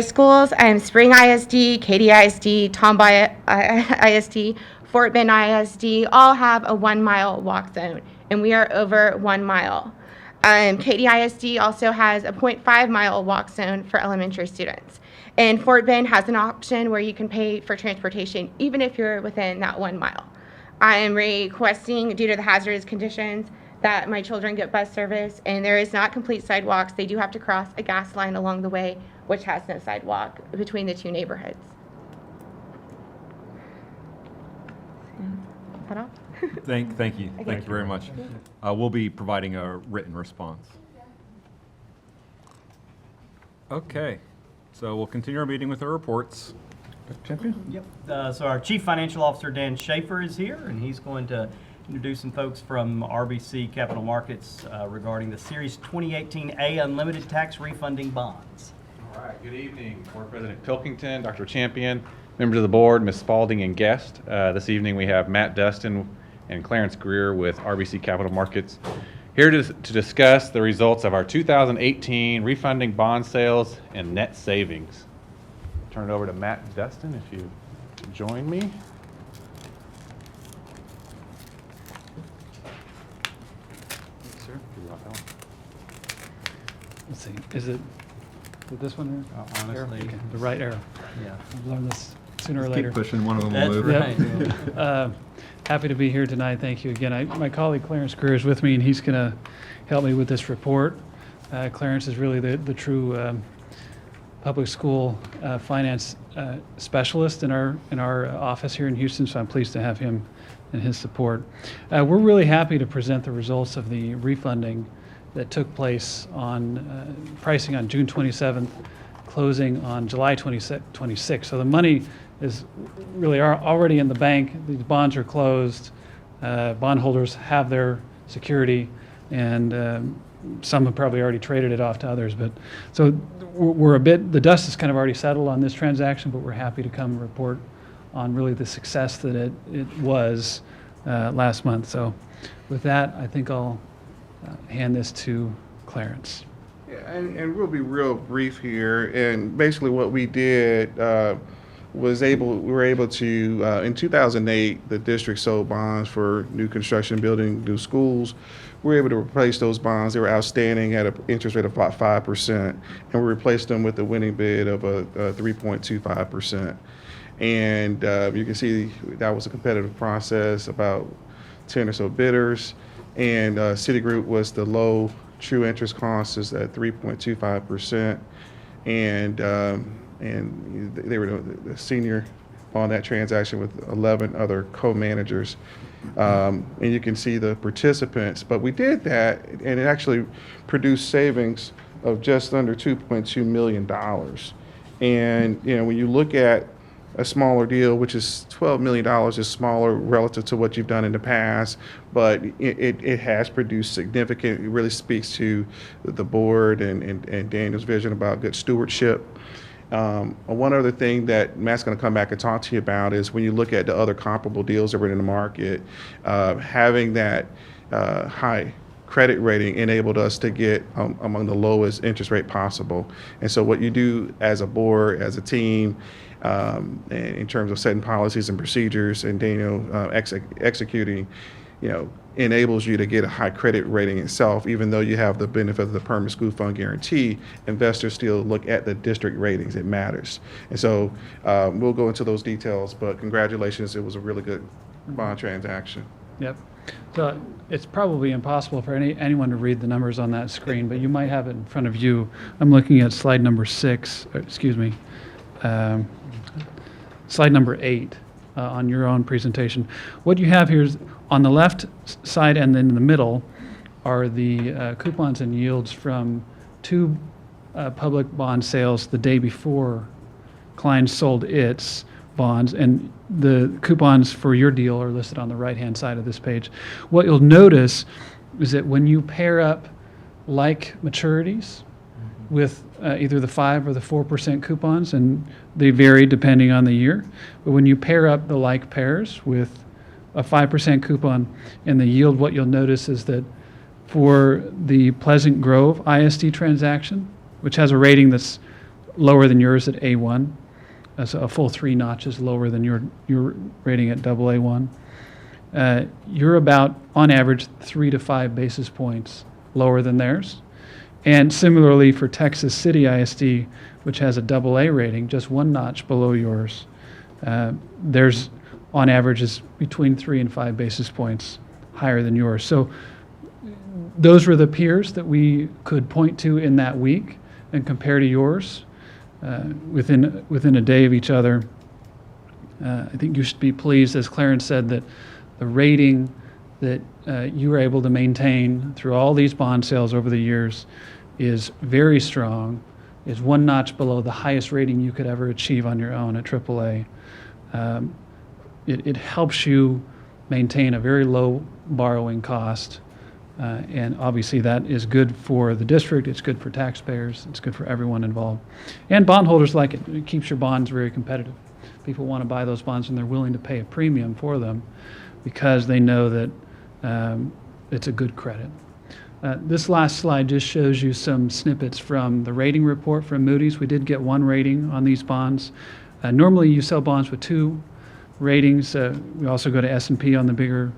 schools, Spring ISD, Katy ISD, Tombaugh ISD, Fort Bend ISD, all have a 1-mile walk zone, and we are over 1 mile. Katy ISD also has a 0.5-mile walk zone for elementary students. And Fort Bend has an option where you can pay for transportation even if you're within that 1 mile. I am requesting, due to the hazardous conditions, that my children get bus service, and there is not complete sidewalks. They do have to cross a gas line along the way, which has no sidewalk between the 2 neighborhoods. Is that all? Thank you. Thank you very much. We'll be providing a written response. Okay, so we'll continue our meeting with our reports. Dr. Champion? Yep. So our Chief Financial Officer, Dan Schaefer, is here, and he's going to introduce some folks from RBC Capital Markets regarding the Series 2018A Unlimited Tax Refunding Bonds. All right, good evening, Board President Pilkington, Dr. Champion, members of the board, Ms. Spalding, and guest. This evening we have Matt Dustin and Clarence Greer with RBC Capital Markets here to discuss the results of our 2018 refunding bond sales and net savings. Turn it over to Matt Dustin if you join me. Let's see, is it this one here? Honestly, okay. The right arrow. Yeah. I've learned this sooner or Keep later. pushing, one of them will move. Yep. Happy to be here tonight. Thank you again. My colleague Clarence Greer is with me, and he's going to help me with this report. Clarence is really the true public school finance specialist in our office here in Houston, so I'm pleased to have him and his support. We're really happy to present the results of the refunding that took place on pricing on June 27th, closing on July 26th. So the money is really already in the bank. These bonds are closed. Bondholders have their security, and some have probably already traded it off to others. But so the dust is kind of already settled on this transaction, but we're happy to come report on really the success that it was last month. So with that, I think I'll hand this to Clarence. Yeah, and we'll be real brief here. And basically what we did we were able to, in 2008, the district sold bonds for new construction, building new schools. We were able to replace those bonds. They were outstanding at an interest rate of about 5%, and we replaced them with a winning bid of a 3.25%. And you can see that was a competitive process, about 10 or so bidders. And Citigroup was the low true interest cost is at 3.25%. And they were the senior on that transaction with 11 other co-managers. And you can see the participants. But we did that, and it actually produced savings of just under $2.2 million. And when you look at a smaller deal, which is $12 million, is smaller relative to what you've done in the past, but it has produced significant, it really speaks to the board and Daniel's vision about good stewardship. One other thing that Matt's going to come back and talk to you about is when you look at the other comparable deals that were in the market, having that high credit rating enabled us to get among the lowest interest rate possible. And so what you do as a board, as a team, and in terms of setting policies and procedures and then, executing, enables you to get a high credit rating itself. Even though you have the benefit of the permanent school fund guarantee, investors still look at the district ratings. It matters. And so we'll go into those details, but congratulations. It was a really good bond transaction. Yep. So it's probably impossible for anyone to read the numbers on that screen, but you might have it in front of you. I'm looking at slide number 6, slide number 8 on your own presentation. What you have here is on the left side and then in the middle are the coupons and yields from 2 public bond sales the day before Klein sold its bonds, and the coupons for your deal are listed on the right-hand side of this page. What you'll notice is that when you pair up like maturities with either the 5 or the 4% coupons, and they vary depending on the year, but when you pair up the like pairs with a 5% coupon and the yield, what you'll notice is that for the Pleasant Grove ISD transaction, which has a rating that's lower than yours at A1, that's a full 3 notches lower than your rating at AA1. You're about, on average, 3 to 5 basis points lower than theirs. And similarly for Texas City ISD, which has a AA rating, just 1 notch below yours, theirs, on average, is between 3 and 5 basis points higher than yours. So those were the peers that we could point to in that week and compare to yours. Within a day of each other. I think you should be pleased, as Clarence said, that the rating that you were able to maintain through all these bond sales over the years is very strong, is 1 notch below the highest rating you could ever achieve on your own at AAA. It helps you maintain a very low borrowing cost. And obviously that is good for the district, it's good for taxpayers, it's good for everyone involved. And bondholders like it. It keeps your bonds very competitive. People want to buy those bonds and they're willing to pay a premium for them because they know that it's a good credit. This last slide just shows you some snippets from the rating report from Moody's. We did get 1 rating on these bonds. Normally you sell bonds with 2 ratings. We also go to S&P on the bigger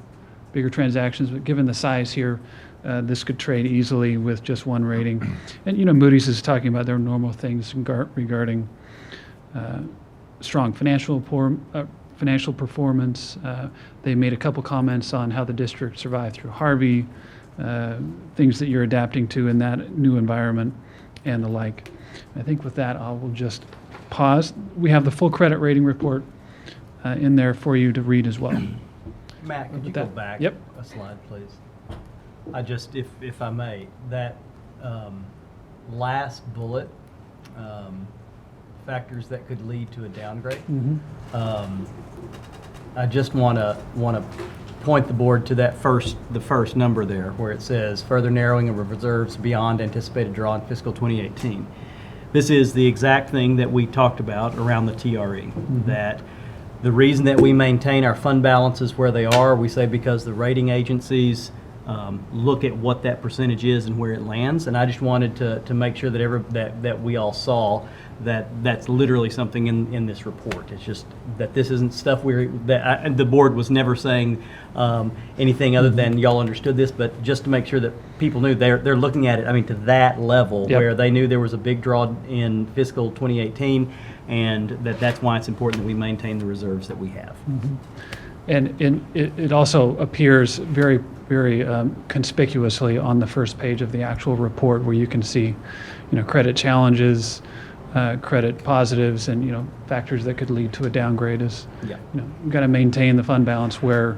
transactions, but given the size here, this could trade easily with just 1 rating. And Moody's is talking about their normal things regarding strong financial performance. They made a couple comments on how the district survived through Harvey, things that you're adapting to in that new environment, and the like. I think with that, I will just pause. We have the full credit rating report in there for you to read as well. Matt, could you go back a slide, please? I just, if I may, that last bullet, factors that could lead to a downgrade. I just want to point the board to that the first number there, where it says further narrowing of reserves beyond anticipated draw in fiscal 2018. This is the exact thing that we talked about around the TRE. That the reason that we maintain our fund balances where they are, we say because the rating agencies look at what that percentage is and where it lands. And I just wanted to make sure that we all saw that that's literally something in this report. It's just that this isn't stuff the board was never saying anything other than y'all understood this, but just to make sure that people knew they're looking at it, to that level where they knew there was a big draw in fiscal 2018, and that's why it's important that we maintain the reserves that we have. And it also appears very, very conspicuously on the first page of the actual report, where you can see, credit challenges, credit positives, and factors that could lead to a downgrade. You've got to maintain the fund balance where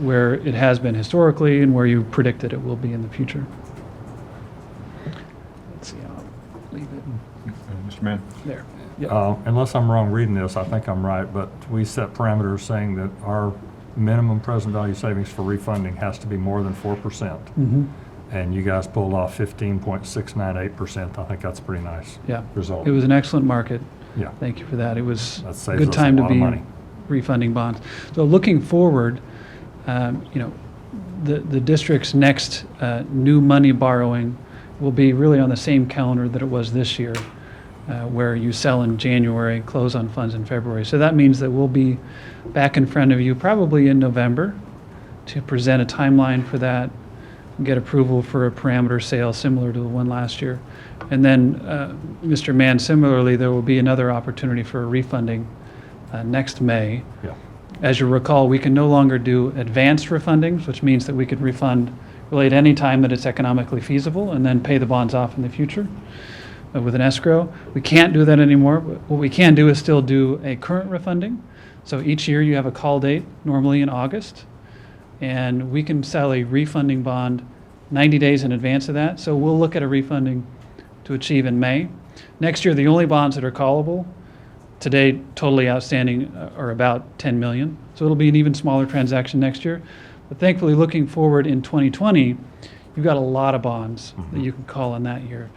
it has been historically and where you predicted it will be in the future. Let's see, I'll leave it. Mr. Mann. There. Unless I'm wrong reading this, I think I'm right, but we set parameters saying that our minimum present value savings for refunding has to be more than 4%. and you guys pulled off 15.698%. I think that's a pretty nice Yeah. result. It was an excellent market. Yeah. Thank you for that. It was That a saves good us a time to lot of be money. refunding bonds. So looking forward, the district's next new money borrowing will be really on the same calendar that it was this year, where you sell in January, close on funds in February. So that means that we'll be back in front of you probably in November to present a timeline for that, get approval for a parameter sale similar to the one last year. And then, Mr. Mann, similarly, there will be another opportunity for a refunding next May. Yeah. As you recall, we can no longer do advanced refundings, which means that we could refund really at any time that it's economically feasible and then pay the bonds off in the future with an escrow. We can't do that anymore. What we can do is still do a current refunding. So each year you have a call date, normally in August, and we can sell a refunding bond 90 days in advance of that. So we'll look at a refunding to achieve in May. Next year, the only bonds that are callable today, totally outstanding, are about 10 million. So it'll be an even smaller transaction next year. But thankfully, looking forward in 2020, you've got a lot of bonds that you can call in that year.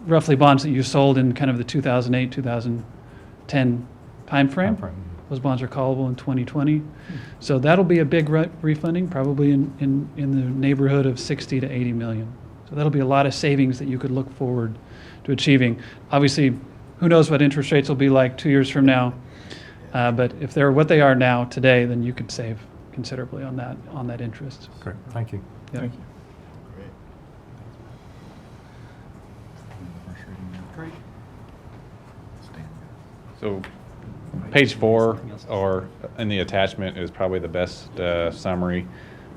Roughly bonds that you sold in kind of the 2008, 2010 timeframe. Those bonds are callable in 2020. So that'll be a big refunding, probably in the neighborhood of 60 to 80 million. So that'll be a lot of savings that you could look forward to achieving. Obviously, who knows what interest rates will be like 2 years from now. But if they're what they are now today, then you could save considerably on that interest. Great, thank you. Yeah. Thank you. So page 4 or in the attachment is probably the best summary.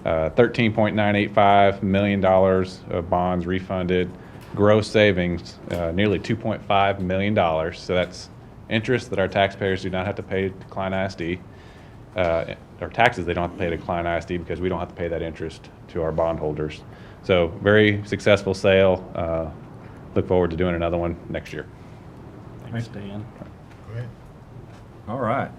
$13.985 million of bonds refunded, gross savings nearly $2.5 million. So that's interest that our taxpayers do not have to pay to Klein ISD, or taxes they don't have to pay to Klein ISD because we don't have to pay that interest to our bondholders. So very successful sale. Look forward to doing another one next year. Thanks, Dan. All right.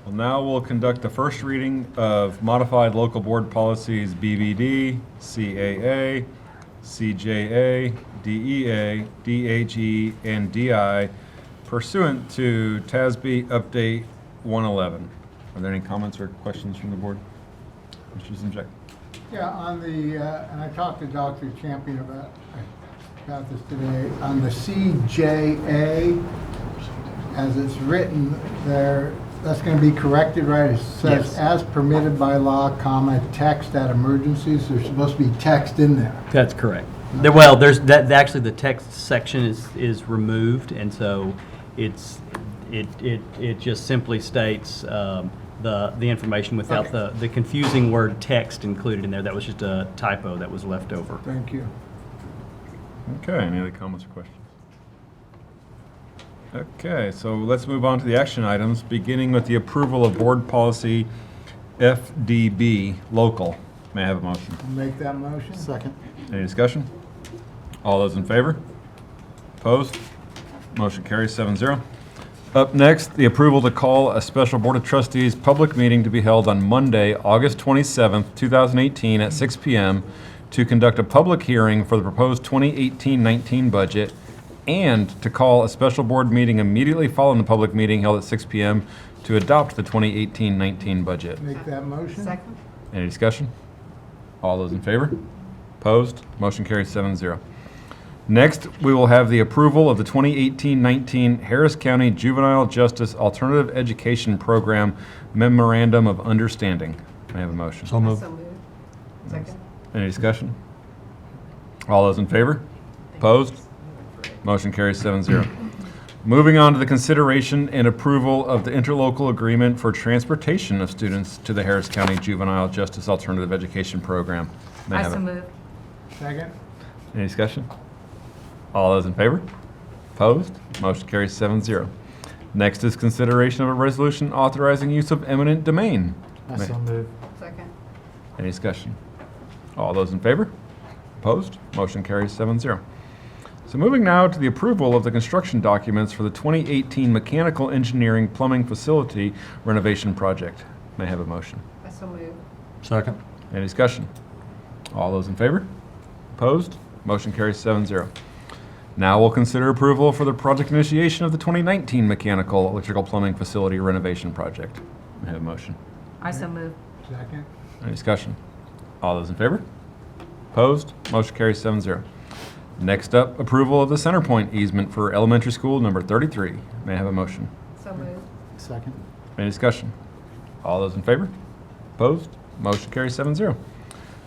Well, now we'll conduct the first reading of modified local board policies BBD, CAA, CJA, DEA, DHE, and DI pursuant to TASB Update 111. Are there any comments or questions from the board? Mr. Zimczak. Yeah, on the, and I talked to Dr. Champion about this today, on the CJA, as it's written there, that's going to be corrected, right? It says, Yes. as permitted by law, comma, text at emergencies. There's supposed to be text in there. That's correct. Well, there's that. Actually, the text section is removed, and so it just simply states the information without the confusing word text included in there. That was just a typo that was left over. Thank you. Okay, any other comments or questions? Okay, so let's move on to the action items, beginning with the approval of board policy FDB, local. May I have a motion? I'll make that motion. Second. Any discussion? All those in favor? Opposed? Motion carries 7-0. Up next, the approval to call a special Board of Trustees public meeting to be held on Monday, August 27th, 2018 at 6 p.m. to conduct a public hearing for the proposed 2018-19 budget and to call a special board meeting immediately following the public meeting held at 6 p.m. to adopt the 2018-19 budget. Make that motion. Second. Any discussion? All those in favor? Opposed? Motion carries 7-0. Next, we will have the approval of the 2018-19 Harris County Juvenile Justice Alternative Education Program Memorandum of Understanding. May I have a motion? So moved. So moved. Second. Any discussion? All those in favor? Opposed? Motion carries 7-0. Moving on to the consideration and approval of the interlocal agreement for transportation of students to the Harris County Juvenile Justice Alternative Education Program. May I have So a- moved. Second. Any discussion? All those in favor? Opposed? Motion carries 7-0. Next is consideration of a resolution authorizing use of eminent domain. May- moved. Second. Any discussion? All those in favor? Opposed? Motion carries 7-0. So moving now to the approval of the construction documents for the 2018 Mechanical Engineering Plumbing Facility Renovation Project. May I have a motion? So moved. Second. Any discussion? All those in favor? Opposed? Motion carries 7-0. Now we'll consider approval for the project initiation of the 2019 mechanical electrical plumbing facility renovation project. May I have a motion? I so move. Second. Any discussion? All those in favor? Opposed? Motion carries 7-0. Next up, approval of the Centerpoint easement for elementary school number 33. May I have a motion? So move. Second. Any discussion? All those in favor? Opposed? Motion carries 7-0.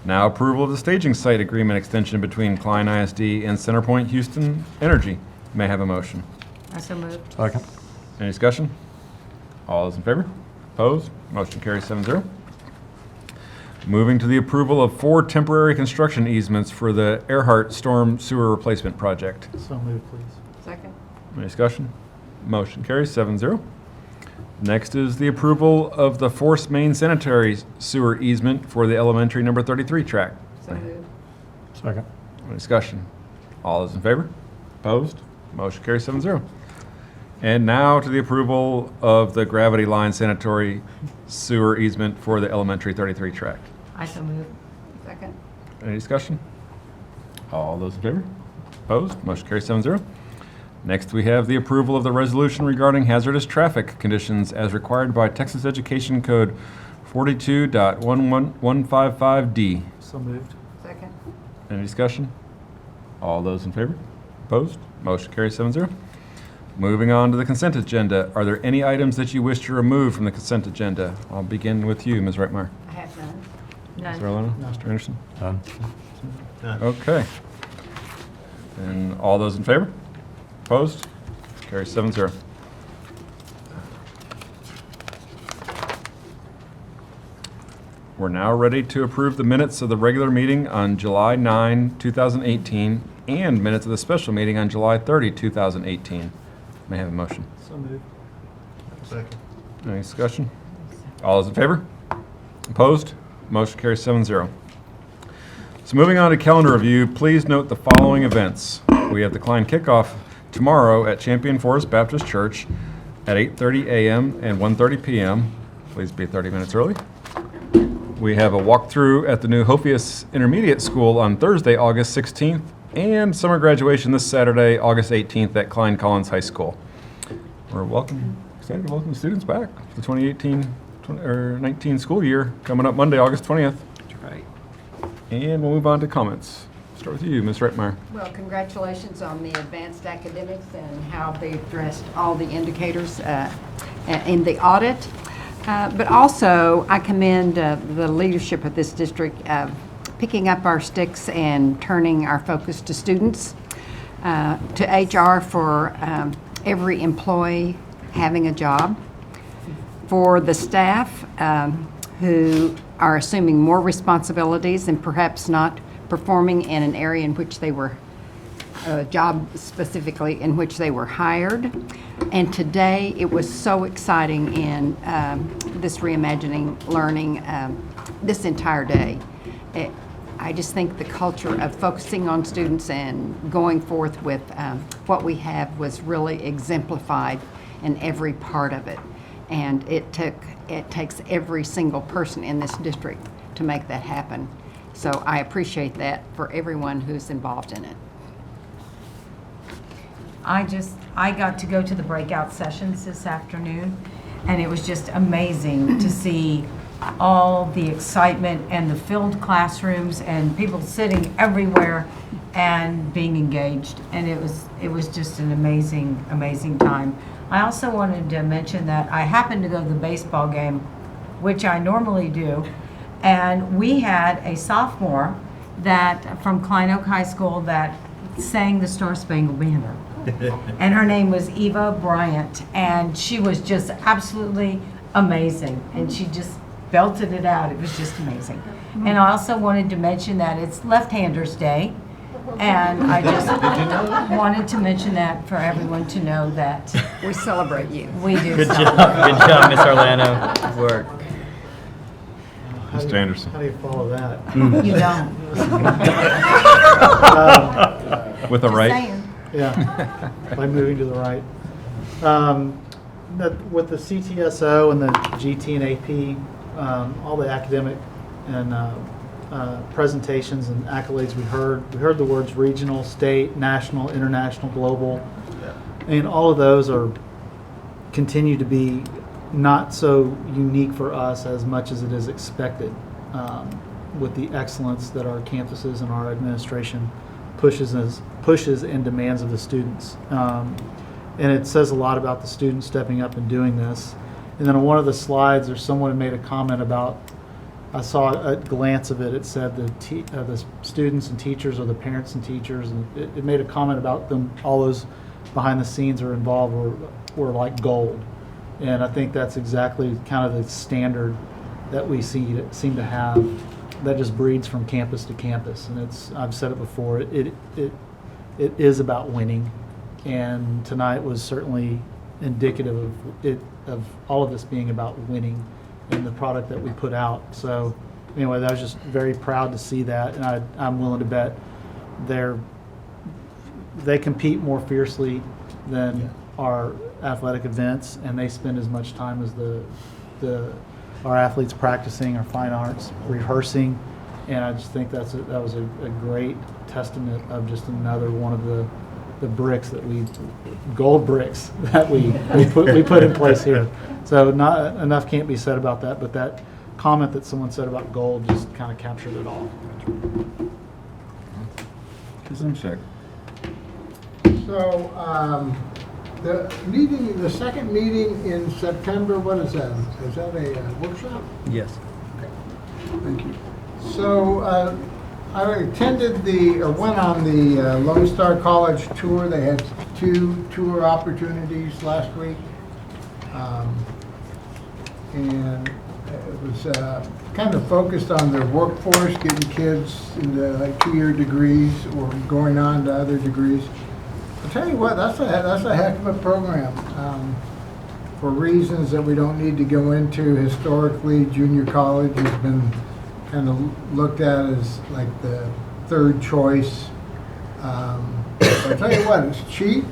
Now approval of the staging site agreement extension between Klein ISD and Centerpoint Houston Energy. May I have a motion? I so move. Second. Any discussion? All those in favor? Opposed? Motion carries 7-0. Moving to the approval of 4 temporary construction easements for the Earhart Storm Sewer Replacement Project. So moved, please. Second. Any discussion? Motion carries 7-0. Next is the approval of the Force Main Sanitary Sewer easement for the elementary number 33 track. So move. Second. Any discussion? All those in favor? Opposed? Motion carries 7-0. And now to the approval of the Gravity Line Sanitary Sewer easement for the elementary 33 track. I so move. Second. Any discussion? All those in favor? Opposed? Motion carries 7-0. Next, we have the approval of the resolution regarding hazardous traffic conditions as required by Texas Education Code 42.11155D. So moved. Second. Any discussion? All those in favor? Opposed? Motion carries 7-0. Moving on to the consent agenda. Are there any items that you wish to remove from the consent agenda? I'll begin with you, Ms. Reitmeyer. I have none. Ms. Arlano? Mr. Anderson? Done. Okay. And all those in favor? Opposed? Carries 7-0. We're now ready to approve the minutes of the regular meeting on July 9, 2018, and minutes of the special meeting on July 30, 2018. May I have a motion? So moved. Second. Any discussion? All those in favor? Opposed? Motion carries 7-0. So moving on to calendar review, please note the following events. We have the Klein kickoff tomorrow at Champion Forest Baptist Church at 8:30 a.m. and 1:30 p.m. Please be 30 minutes early. We have a walkthrough at the new Hophius Intermediate School on Thursday, August 16th, and summer graduation this Saturday, August 18th at Klein Collins High School. We're excited to welcome the students back for the 2018-19 school year coming up Monday, August 20th. That's right. And we'll move on to comments. Start with you, Ms. Reitmeyer. Well, congratulations on the advanced academics and how they addressed all the indicators in the audit. But also, I commend the leadership of this district picking up our sticks and turning our focus to students, to HR for every employee having a job, for the staff who are assuming more responsibilities and perhaps not performing in an area in which they were, a job specifically in which they were hired. And today, it was so exciting in this reimagining learning this entire day. I just think the culture of focusing on students and going forth with what we have was really exemplified in every part of it. And it takes every single person in this district to make that happen. So I appreciate that for everyone who's involved in it. I got to go to the breakout sessions this afternoon, and it was just amazing to see all the excitement and the filled classrooms and people sitting everywhere and being engaged. And it was just an amazing, amazing time. I also wanted to mention that I happened to go to the baseball game, which I normally do, and we had a sophomore from Klein Oak High School that sang the Star Spangled Banner. And her name was Eva Bryant, and she was just absolutely amazing, and she just belted it out. It was just amazing. And I also wanted to mention that it's Left-Handers Day, and I just wanted to mention that for everyone to know that we celebrate you. We do. Good celebrate. job. Good job, Miss Orlando. Good work. Mr. Anderson. How do you follow that? You don't. With a Just right? saying. Yeah, by moving to the right. With the CTSO and the GT and AP, all the academic and presentations and accolades we heard. We heard the words regional, state, national, international, global, and all of those continue to be not so unique for us as much as it is expected, with the excellence that our campuses and our administration pushes and demands of the students. And it says a lot about the students stepping up and doing this. And then on one of the slides, there's someone who made a comment about, I saw a glance of it, it said the students and teachers or the parents and teachers, and it made a comment about them, all those behind the scenes are involved were like gold. And I think that's exactly kind of the standard that we seem to have that just breeds from campus to campus. And I've said it before, it is about winning. And tonight was certainly indicative of all of this being about winning in the product that we put out. So anyway, I was just very proud to see that, and I'm willing to bet they compete more fiercely than our athletic events, and they spend as much time as our athletes practicing, our fine arts, rehearsing, and I just think that was a great testament of just another one of the bricks gold bricks that we put in place here. So not enough can't be said about that, but that comment that someone said about gold just kind of captured it all. So the second meeting in September, what is that? Is that a workshop? Yes. Okay, thank you. So I went on the Lone Star College tour. They had 2 tour opportunities last week. And it was kind of focused on their workforce, getting kids into like 2-year degrees or going on to other degrees. I'll tell you what, that's a heck of a program. For reasons that we don't need to go into, historically, junior college has been kind of looked at as like the third choice. I'll tell you what, it's cheap.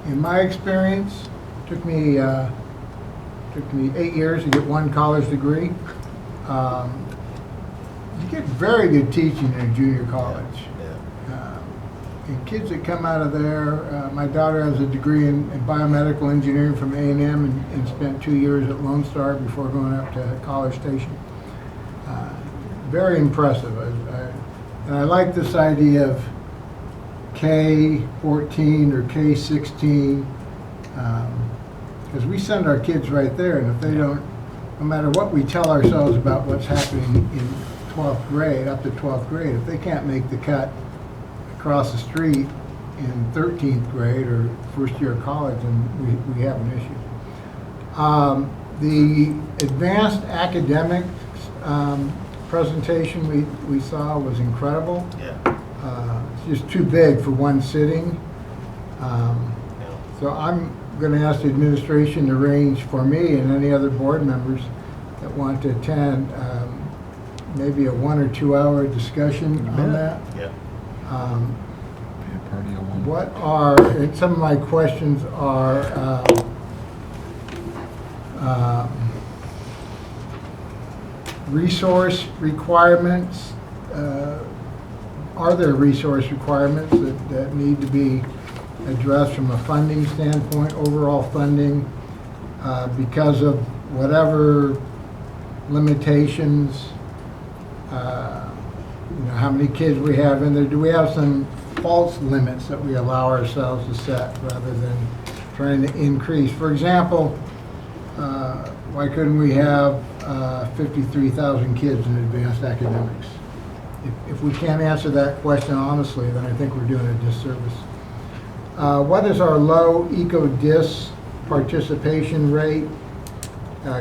In my experience, took me 8 years to get 1 college degree. You get very good teaching in a junior college. And kids that come out of there, my daughter has a degree in biomedical engineering from A&M and spent 2 years at Lone Star before going up to College Station. Very impressive. And I like this idea of K-14 or K-16, because we send our kids right there, and if they don't, no matter what we tell ourselves about what's happening in 12th grade, up to 12th grade, if they can't make the cut across the street in 13th grade or first year of college, then we have an issue. The advanced academics presentation we saw was incredible. It's just too big for one sitting. So I'm going to ask the administration to arrange for me and any other board members that want to attend maybe a 1 or 2 hour discussion on that. And some of my questions are resource requirements. Are there resource requirements that need to be addressed from a funding standpoint, overall funding, because of whatever limitations, how many kids we have in there? Do we have some false limits that we allow ourselves to set rather than trying to increase? For example, why couldn't we have 53,000 kids in advanced academics? If we can't answer that question honestly, then I think we're doing a disservice. What is our low eco-dis participation rate?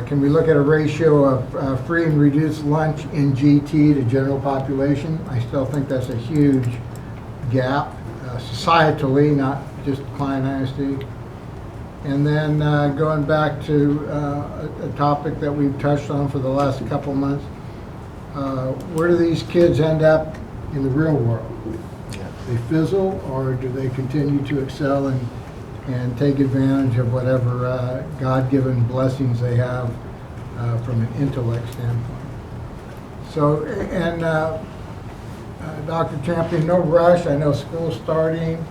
Can we look at a ratio of free and reduced lunch in GT to general population? I still think that's a huge gap, societally, not just Klein ISD. And then going back to a topic that we've touched on for the last couple months, where do these kids end up in the real world? They fizzle, or do they continue to excel and take advantage of whatever God-given blessings they have from an intellect standpoint? So, and Dr. Champion, no rush. I know school's starting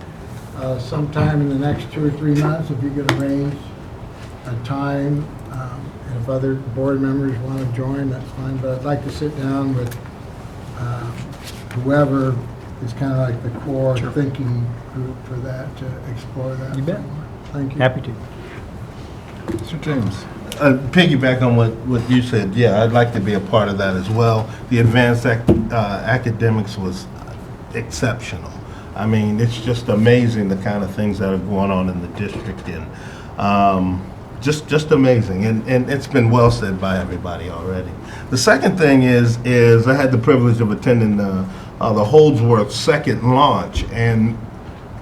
sometime in the next 2 or 3 months. If you could arrange a time, and if other board members want to join, that's fine. But I'd like to sit down with whoever is kind of like the core thinking group for that, to explore that. You bet. some more. Thank you. Happy to. Mr. James. Piggyback on what you said, yeah, I'd like to be a part of that as well. The advanced academics was exceptional. I mean, it's just amazing the kind of things that are going on in the district, and just amazing. And it's been well said by everybody already. The second thing is I had the privilege of attending the Holdsworth second launch, and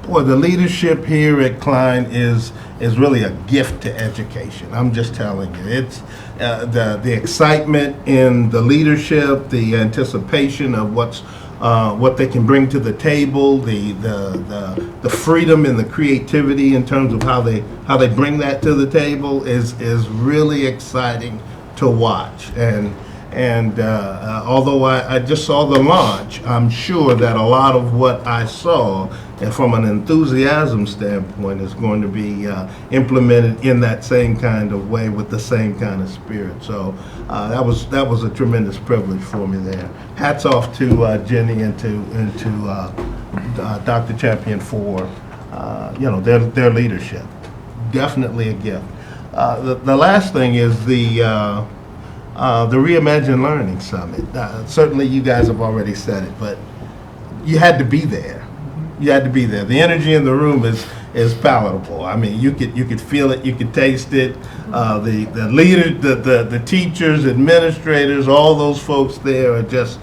boy, the leadership here at Klein is really a gift to education. I'm just telling you, it's the excitement in the leadership, the anticipation of what they can bring to the table, the freedom and the creativity in terms of how they bring that to the table is really exciting to watch. And although I just saw the launch, I'm sure that a lot of what I saw, and from an enthusiasm standpoint, is going to be implemented in that same kind of way with the same kind of spirit. So that was a tremendous privilege for me there. Hats off to Jenny and to Dr. Champion for their leadership. Definitely a gift. The last thing is the Reimagine Learning Summit. Certainly you guys have already said it, but you had to be there. You had to be there. The energy in the room is palatable. I mean, you could feel it, you could taste it. The leaders, the teachers, administrators, all those folks there are just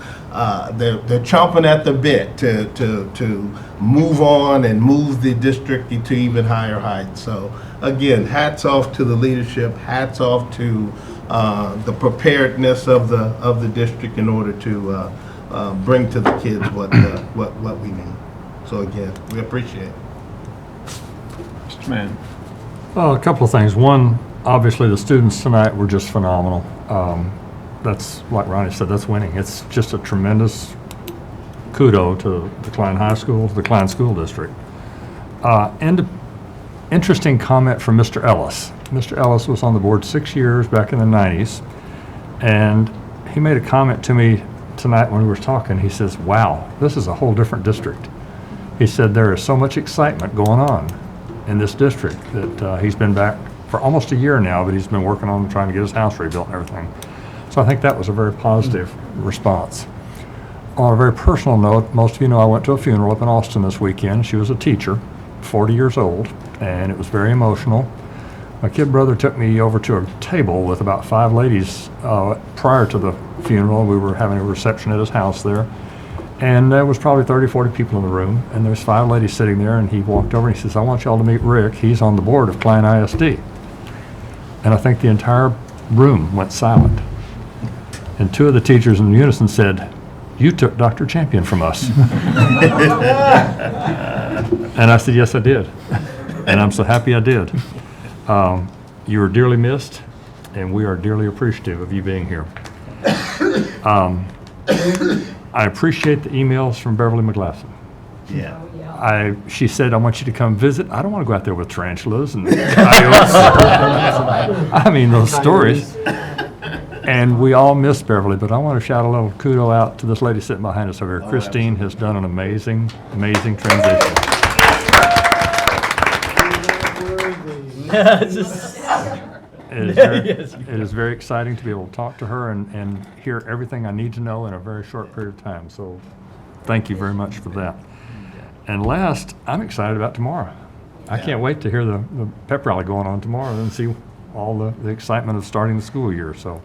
they're chomping at the bit to move on and move the district to even higher heights. So again, hats off to the leadership. Hats off to the preparedness of the district in order to bring to the kids what we need. So again, we appreciate it. Mr. Mann. Well, a couple of things. One, obviously the students tonight were just phenomenal. That's, like Ronnie said, that's winning. It's just a tremendous kudo to the Klein High School, the Klein School District. And interesting comment from Mr. Ellis. Mr. Ellis was on the board 6 years back in the 90s, and he made a comment to me tonight when we were talking. He says, wow, this is a whole different district. He said there is so much excitement going on in this district that he's been back for almost a year now, but he's been working on trying to get his house rebuilt and everything. So I think that was a very positive response. On a very personal note, most of you know I went to a funeral up in Austin this weekend. She was a teacher, 40 years old, and it was very emotional. My kid brother took me over to a table with about 5 ladies prior to the funeral. We were having a reception at his house there. And there was probably 30, 40 people in the room, and there's 5 ladies sitting there, and he walked over and he says, I want y'all to meet Rick. He's on the board of Klein ISD. And I think the entire room went silent. And 2 of the teachers in unison said, you took Dr. Champion from us. And I said, yes, I did. And I'm so happy I did. You are dearly missed, and we are dearly appreciative of you being here. I appreciate the emails from Beverly McGlasson. Yeah. She said, I want you to come visit. I don't want to go out there with tarantulas and coyotes. I mean, those stories. And we all miss Beverly, but I want to shout a little kudo out to this lady sitting behind us over here. Christine has done an amazing, amazing transition. It is very exciting to be able to talk to her and hear everything I need to know in a very short period of time. So thank you very much for that. And last, I'm excited about tomorrow. I can't wait to hear the pep rally going on tomorrow and see all the excitement of starting the school year. So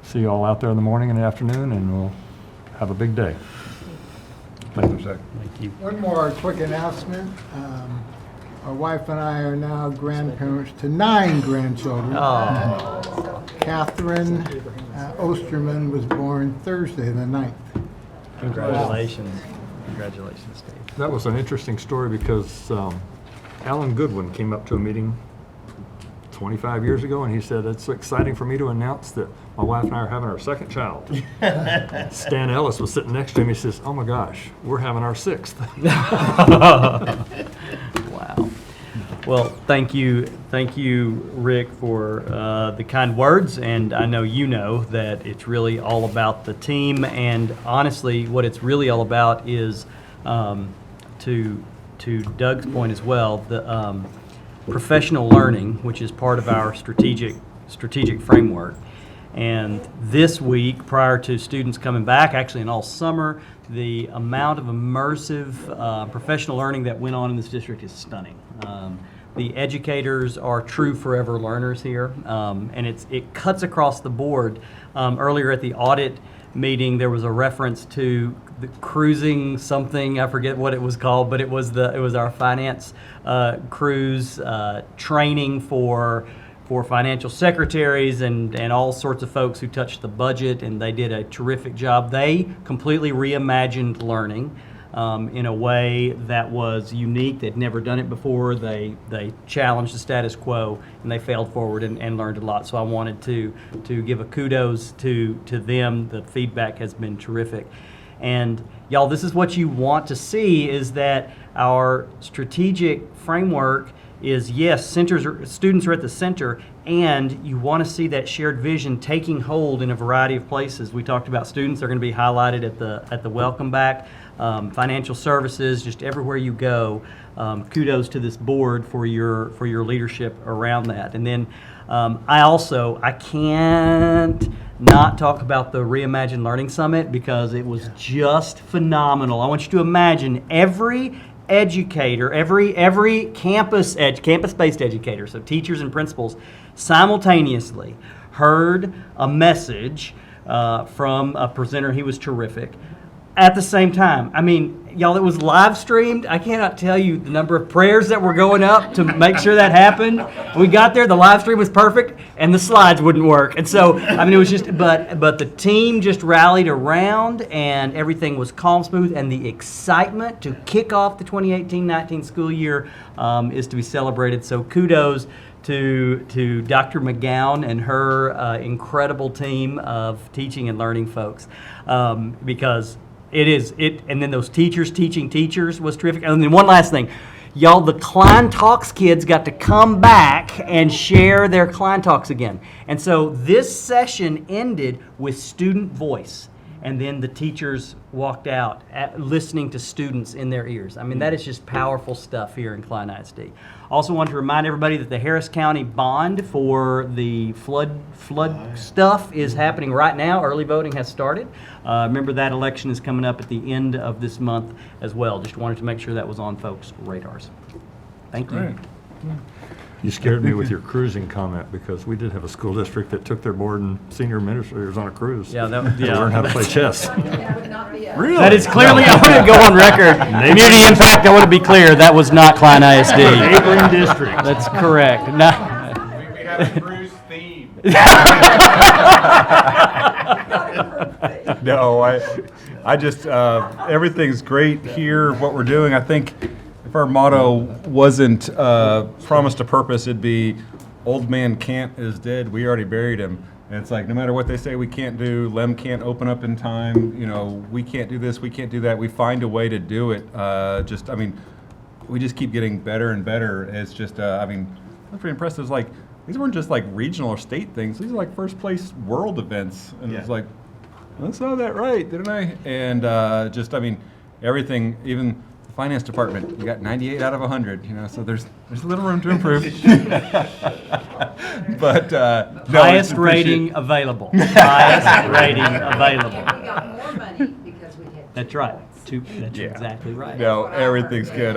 see you all out there in the morning and the afternoon, and we'll have a big day. Thank you, Zach. Thank you. One more quick announcement. My wife and I are now grandparents to 9 grandchildren. Oh. Catherine Osterman was born Thursday the 9th. Congratulations. Congratulations, Dave. That was an interesting story because Alan Goodwin came up to a meeting 25 years ago, and he said, it's exciting for me to announce that my wife and I are having our second child. Stan Ellis was sitting next to him. He says, oh my gosh, we're having our sixth. Wow. Well, thank you, Rick, for the kind words, and I know you know that it's really all about the team, and honestly, what it's really all about is, to Doug's point as well, the professional learning, which is part of our strategic framework. And this week, prior to students coming back, actually in all summer, the amount of immersive professional learning that went on in this district is stunning. The educators are true forever learners here, and it cuts across the board. Earlier at the audit meeting, there was a reference to the cruising something, I forget what it was called, but it was our finance cruise training for financial secretaries and all sorts of folks who touched the budget, and they did a terrific job. They completely reimagined learning in a way that was unique. They'd never done it before. They challenged the status quo, and they failed forward and learned a lot. So I wanted to give a kudos to them. The feedback has been terrific. And y'all, this is what you want to see, is that our strategic framework is, yes, students are at the center, and you want to see that shared vision taking hold in a variety of places. We talked about students are going to be highlighted at the welcome back, financial services, just everywhere you go. Kudos to this board for your leadership around that. And then I can't not talk about the Reimagine Learning Summit, because it was just phenomenal. I want you to imagine every educator, every campus-based educator, so teachers and principals, simultaneously heard a message from a presenter. He was terrific. At the same time, I mean, y'all, it was live streamed. I cannot tell you the number of prayers that were going up to make sure that happened. We got there, the live stream was perfect, and the slides wouldn't work. And so, I mean, it was just, but the team just rallied around, and everything was calm, smooth, and the excitement to kick off the 2018-19 school year is to be celebrated. So kudos to Dr. McGowan and her incredible team of teaching and learning folks, because and then those teachers teaching teachers was terrific. And then one last thing, y'all, the Klein Talks kids got to come back and share their Klein Talks again. And so this session ended with student voice. And then the teachers walked out listening to students in their ears. I mean, that is just powerful stuff here in Klein ISD. Also want to remind everybody that the Harris County bond for the flood stuff is happening right now. Early voting has started. Remember, that election is coming up at the end of this month as well. Just wanted to make sure that was on folks' radars. Thank you. Right. You scared me with your cruising comment, because we did have a school district that took their board and senior administrators on a cruise. Yeah, to learn how to play chess. Really? That is clearly, I want to go on record. Community impact, I want to be clear, that was not Klein ISD. Neighboring district. That's correct. We have a cruise theme. No, I just, everything's great here, what we're doing. I think if our motto wasn't promise to purpose, it'd be old man can't is dead, we already buried him. And it's like, no matter what they say we can't do, Lem can't open up in time, we can't do this, we can't do that, we find a way to do it. We just keep getting better and better. It's just, I'm pretty impressed. It's like, these weren't just like regional or state things, these are like first place world events. And it's like, I saw that right, didn't I? And everything, even the finance department, we got 98 out of 100, so there's a little room to improve. But no, highest rating available. Highest rating available. We got more money because we had. That's right. That's exactly right. No, everything's good.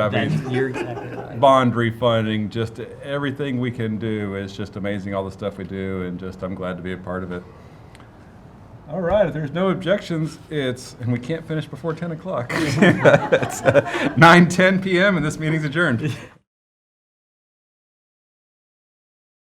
You're exactly right. Bond refunding, just everything we can do is just amazing, all the stuff we do, and just I'm glad to be a part of it. All right, if there's no objections, and we can't finish before 10 o'clock. It's 9:10 p.m. and this meeting's adjourned.